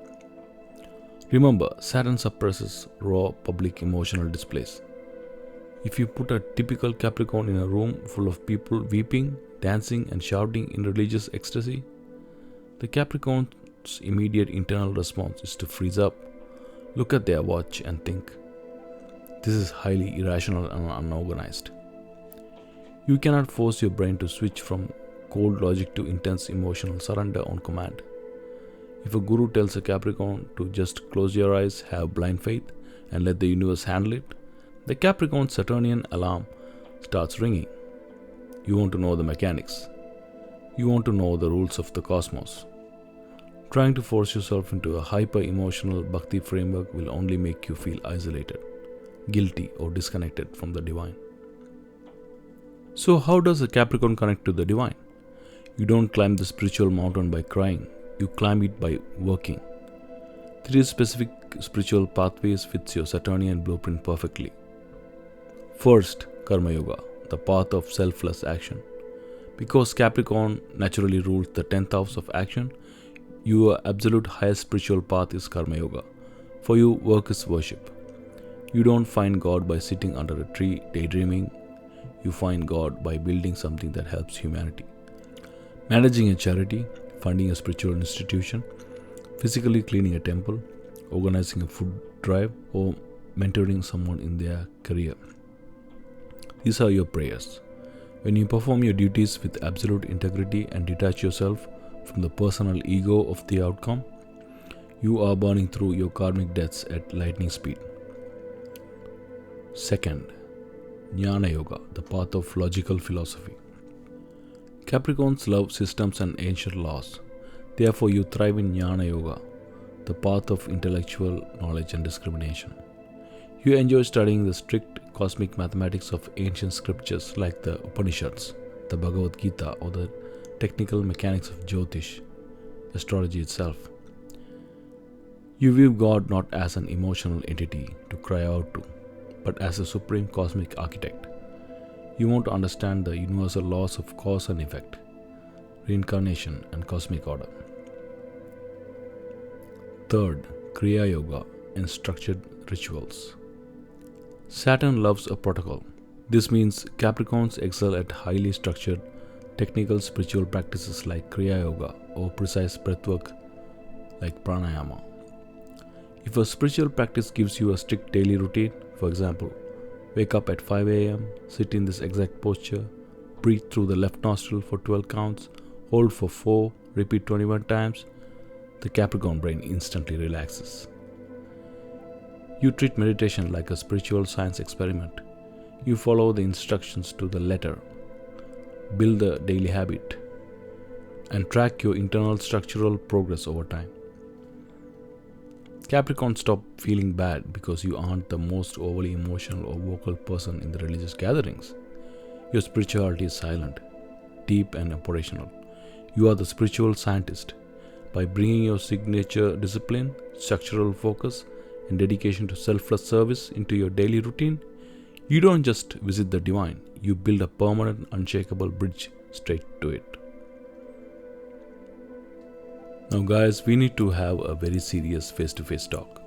Remember, Saturn suppresses raw public emotional displays. If you put a typical Capricorn in a room full of people weeping, dancing, and shouting in religious ecstasy, the Capricorn's immediate internal response is to freeze up, look at their watch, and think. This is highly irrational and unorganized. You cannot force your brain to switch from cold logic to intense emotional surrender on command. If a guru tells a Capricorn to just close your eyes, have blind faith, and let the universe handle it, the Capricorn Saturnian alarm starts ringing. You want to know the mechanics. You want to know the rules of the cosmos. Trying to force yourself into a hyper-emotional bhakti framework will only make you feel isolated, guilty, or disconnected from the divine. So how does a Capricorn connect to the divine? You don't climb the spiritual mountain by crying. You climb it by working. 3 specific spiritual pathways fits your Saturnian blueprint perfectly. First, Karma Yoga, the path of selfless action. Because Capricorn naturally rules the 10th house of action, your absolute highest spiritual path is Karma Yoga. For you, work is worship. You don't find God by sitting under a tree daydreaming. You find God by building something that helps humanity. Managing a charity, funding a spiritual institution, physically cleaning a temple, organizing a food drive, or mentoring someone in their career. These are your prayers. When you perform your duties with absolute integrity and detach yourself from the personal ego of the outcome, you are burning through your karmic debts at lightning speed. Second, Jnana Yoga, the path of logical philosophy. Capricorns love systems and ancient laws. Therefore, you thrive in Jnana Yoga, the path of intellectual knowledge and discrimination. You enjoy studying the strict cosmic mathematics of ancient scriptures like the Upanishads, the Bhagavad Gita, or the technical mechanics of Jyotish, astrology itself. You view God not as an emotional entity to cry out to, but as a supreme cosmic architect. You want to understand the universal laws of cause and effect, reincarnation, and cosmic order. Third, Kriya Yoga and structured rituals. Saturn loves a protocol. This means Capricorns excel at highly structured, technical spiritual practices like Kriya Yoga or precise breathwork like pranayama. If a spiritual practice gives you a strict daily routine, for example, wake up at 5 a.m., sit in this exact posture, breathe through the left nostril for 12 counts, hold for 4, repeat 21 times, the Capricorn brain instantly relaxes. You treat meditation like a spiritual science experiment. You follow the instructions to the letter, build the daily habit, and track your internal structural progress over time. Capricorn, stop feeling bad because you aren't the most overly emotional or vocal person in the religious gatherings. Your spirituality is silent, deep, and operational. You are the spiritual scientist. By bringing your signature discipline, structural focus, and dedication to selfless service into your daily routine, you don't just visit the divine, you build a permanent, unshakable bridge straight to it. Now guys, we need to have a very serious face-to-face talk.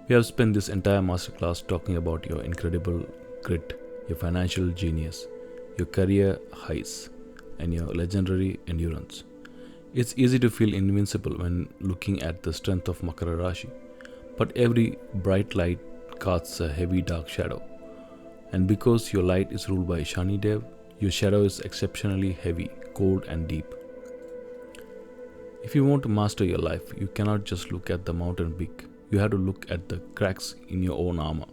We have spent this entire masterclass talking about your incredible grit, your financial genius, your career highs, and your legendary endurance. It's easy to feel invincible when looking at the strength of Makara Rashi, but every bright light casts a heavy dark shadow. And because your light is ruled by Shani Dev, your shadow is exceptionally heavy, cold, and deep. If you want to master your life, you cannot just look at the mountain peak. You have to look at the cracks in your own armor.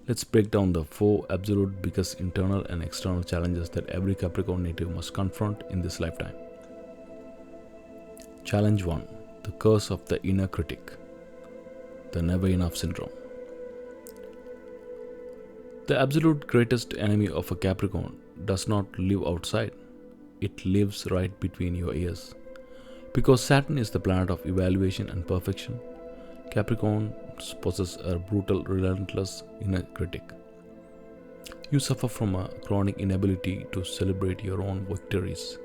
Let's break down the 4 absolute biggest internal and external challenges that every Capricorn native must confront in this lifetime. Challenge 1. The curse of the inner critic. The never enough syndrome. The absolute greatest enemy of a Capricorn does not live outside. It lives right between your ears. Because Saturn is the planet of evaluation and perfection, Capricorns possess a brutal, relentless inner critic. You suffer from a chronic inability to celebrate your own victories.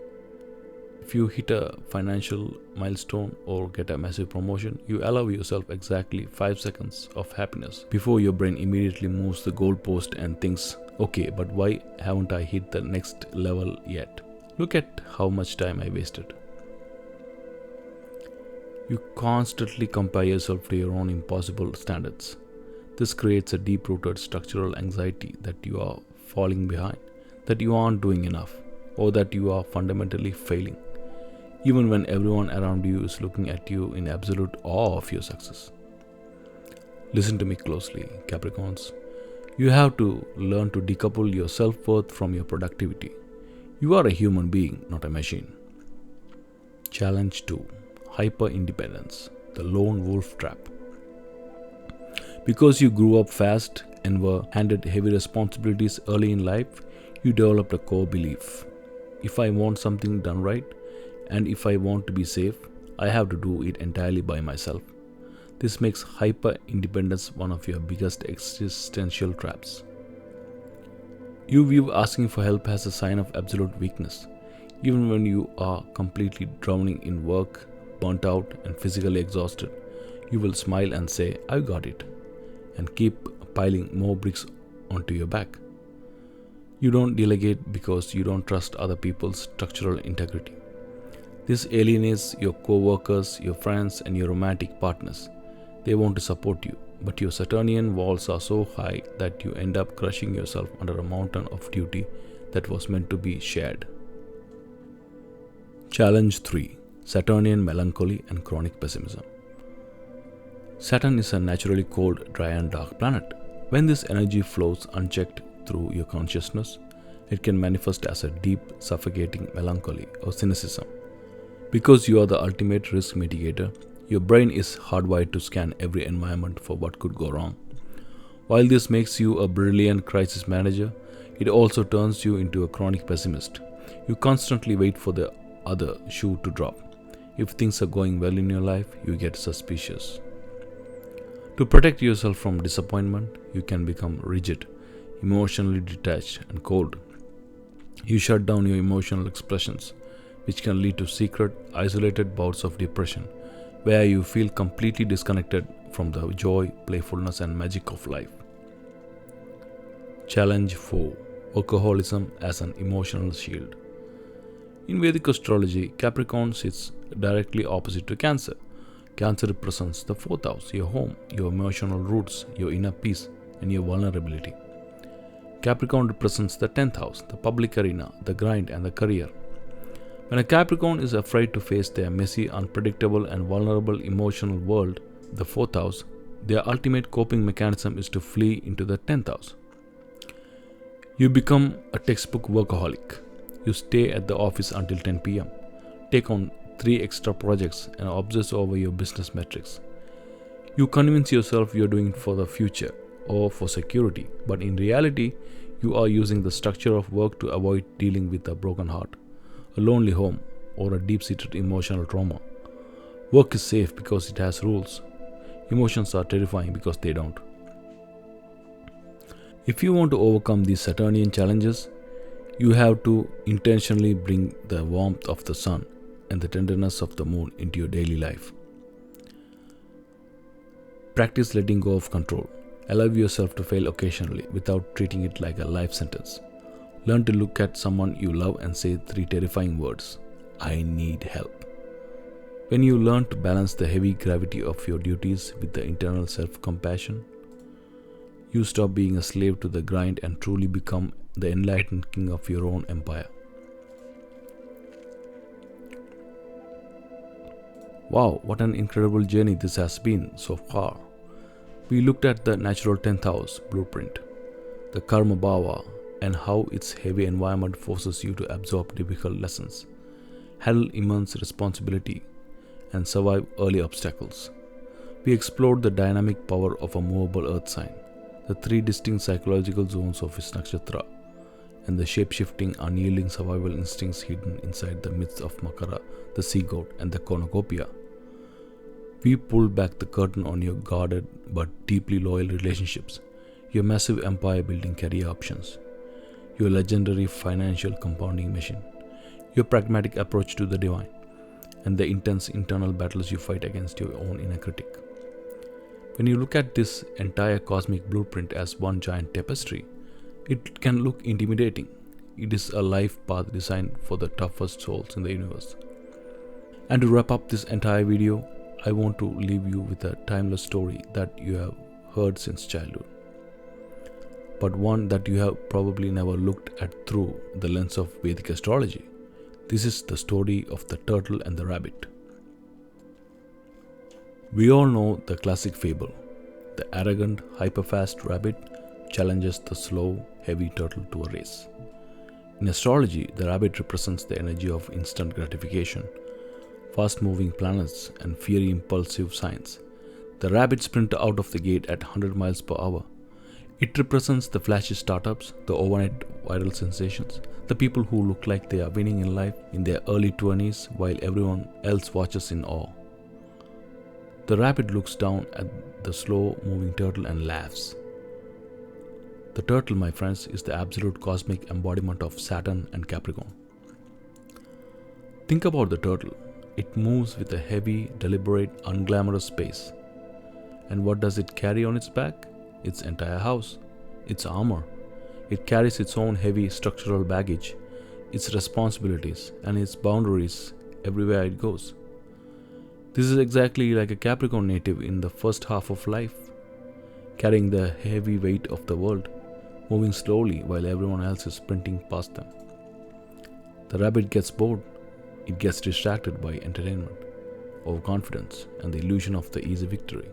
If you hit a financial milestone or get a massive promotion, you allow yourself exactly 5 seconds of happiness before your brain immediately moves the goalpost and thinks, okay, but why haven't I hit the next level yet? Look at how much time I wasted. You constantly compare yourself to your own impossible standards. This creates a deep-rooted structural anxiety that you are falling behind, that you aren't doing enough, or that you are fundamentally failing, even when everyone around you is looking at you in absolute awe of your success. Listen to me closely, Capricorns. You have to learn to decouple your self-worth from your productivity. You are a human being, not a machine. Challenge 2. Hyper-independence, the lone wolf trap. Because you grew up fast and were handed heavy responsibilities early in life, you developed a core belief. If I want something done right, and if I want to be safe, I have to do it entirely by myself. This makes hyper-independence one of your biggest existential traps. You view asking for help as a sign of absolute weakness. Even when you are completely drowning in work, burnt out and physically exhausted, you will smile and say, "I've got it," and keep piling more bricks onto your back. You don't delegate because you don't trust other people's structural integrity. This alienates your co-workers, your friends, and your romantic partners. They want to support you, but your Saturnian walls are so high that you end up crushing yourself under a mountain of duty that was meant to be shared. Challenge 3. Saturnian melancholy and chronic pessimism. Saturn is a naturally cold, dry and dark planet. When this energy flows unchecked through your consciousness, it can manifest as a deep, suffocating melancholy or cynicism. Because you are the ultimate risk mitigator, your brain is hardwired to scan every environment for what could go wrong. While this makes you a brilliant crisis manager, it also turns you into a chronic pessimist. You constantly wait for the other shoe to drop. If things are going well in your life, you get suspicious. To protect yourself from disappointment, you can become rigid, emotionally detached and cold. You shut down your emotional expressions, which can lead to secret, isolated bouts of depression, where you feel completely disconnected from the joy, playfulness and magic of life. Challenge 4. Workaholism as an emotional shield. In Vedic astrology, Capricorn sits directly opposite to Cancer. Cancer represents the 4th house, your home, your emotional roots, your inner peace, and your vulnerability. Capricorn represents the 10th house, the public arena, the grind, and the career. When a Capricorn is afraid to face their messy, unpredictable, and vulnerable emotional world, the 4th house, their ultimate coping mechanism is to flee into the 10th house. You become a textbook workaholic. You stay at the office until 10 p.m., take on 3 extra projects, and obsess over your business metrics. You convince yourself you're doing it for the future or for security, but in reality, you are using the structure of work to avoid dealing with a broken heart, a lonely home, or a deep-seated emotional trauma. Work is safe because it has rules. Emotions are terrifying because they don't. If you want to overcome these Saturnian challenges, you have to intentionally bring the warmth of the sun and the tenderness of the moon into your daily life. Practice letting go of control. Allow yourself to fail occasionally without treating it like a life sentence. Learn to look at someone you love and say 3 terrifying words: "I need help." When you learn to balance the heavy gravity of your duties with the internal self-compassion, you stop being a slave to the grind and truly become the enlightened king of your own empire. Wow, what an incredible journey this has been so far. We looked at the natural 10th house blueprint, the karma bhava, and how its heavy environment forces you to absorb difficult lessons, handle immense responsibility, and survive early obstacles. We explored the dynamic power of a movable earth sign, the 3 distinct psychological zones of its nakshatra, and the shape-shifting, unyielding survival instincts hidden inside the myths of Makara, the sea goat, and the Cornucopia. We pulled back the curtain on your guarded but deeply loyal relationships, your massive empire-building career options, your legendary financial compounding machine, your pragmatic approach to the divine, and the intense internal battles you fight against your own inner critic. When you look at this entire cosmic blueprint as one giant tapestry, it can look intimidating. It is a life path designed for the toughest souls in the universe. And to wrap up this entire video, I want to leave you with a timeless story that you have heard since childhood, but one that you have probably never looked at through the lens of Vedic astrology. This is the story of the turtle and the rabbit. We all know the classic fable. The arrogant, hyperfast rabbit challenges the slow, heavy turtle to a race. In astrology, the rabbit represents the energy of instant gratification, fast-moving planets, and fiery, impulsive signs. The rabbit sprints out of the gate at 100 miles per hour. It represents the flashy startups, the overnight viral sensations, the people who look like they are winning in life in their early 20s while everyone else watches in awe. The rabbit looks down at the slow-moving turtle and laughs. The turtle, my friends, is the absolute cosmic embodiment of Saturn and Capricorn. Think about the turtle. It moves with a heavy, deliberate, unglamorous pace. And what does it carry on its back? Its entire house, its armor. It carries its own heavy structural baggage, its responsibilities, and its boundaries everywhere it goes. This is exactly like a Capricorn native in the first half of life, carrying the heavy weight of the world, moving slowly while everyone else is sprinting past them. The rabbit gets bored. It gets distracted by entertainment, overconfidence, and the illusion of the easy victory.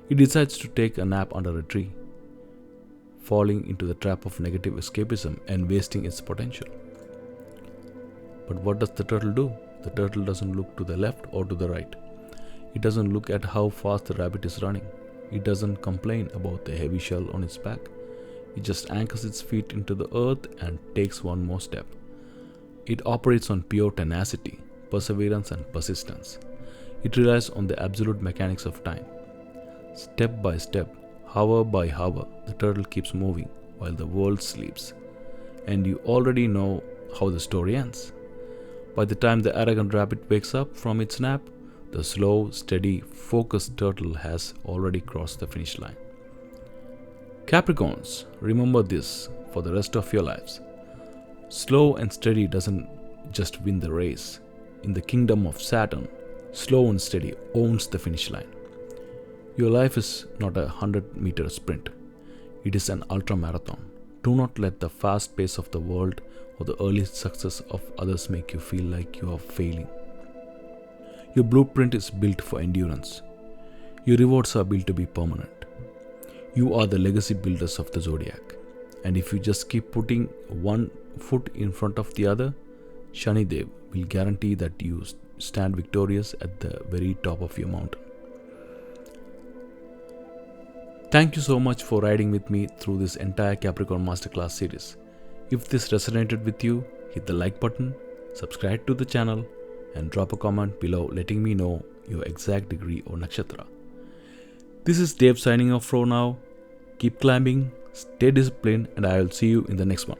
It decides to take a nap under a tree, falling into the trap of negative escapism and wasting its potential. But what does the turtle do? The turtle doesn't look to the left or to the right. It doesn't look at how fast the rabbit is running. It doesn't complain about the heavy shell on its back. It just anchors its feet into the earth and takes one more step. It operates on pure tenacity, perseverance, and persistence. It relies on the absolute mechanics of time. Step by step, hour by hour, the turtle keeps moving while the world sleeps. And you already know how the story ends. By the time the arrogant rabbit wakes up from its nap, the slow, steady, focused turtle has already crossed the finish line. Capricorns, remember this for the rest of your lives. Slow and steady doesn't just win the race. In the kingdom of Saturn, slow and steady owns the finish line. Your life is not a 100-meter sprint. It is an ultra-marathon. Do not let the fast pace of the world or the early success of others make you feel like you are failing. Your blueprint is built for endurance. Your rewards are built to be permanent. You are the legacy builders of the Zodiac. And if you just keep putting one foot in front of the other, Shani Dev will guarantee that you stand victorious at the very top of your mountain. Thank you so much for riding with me through this entire Capricorn Masterclass series. If this resonated with you, hit the like button, subscribe to the channel, and drop a comment below letting me know your exact degree or nakshatra. This is Dave signing off for now. Keep climbing, stay disciplined, and I will see you in the next one.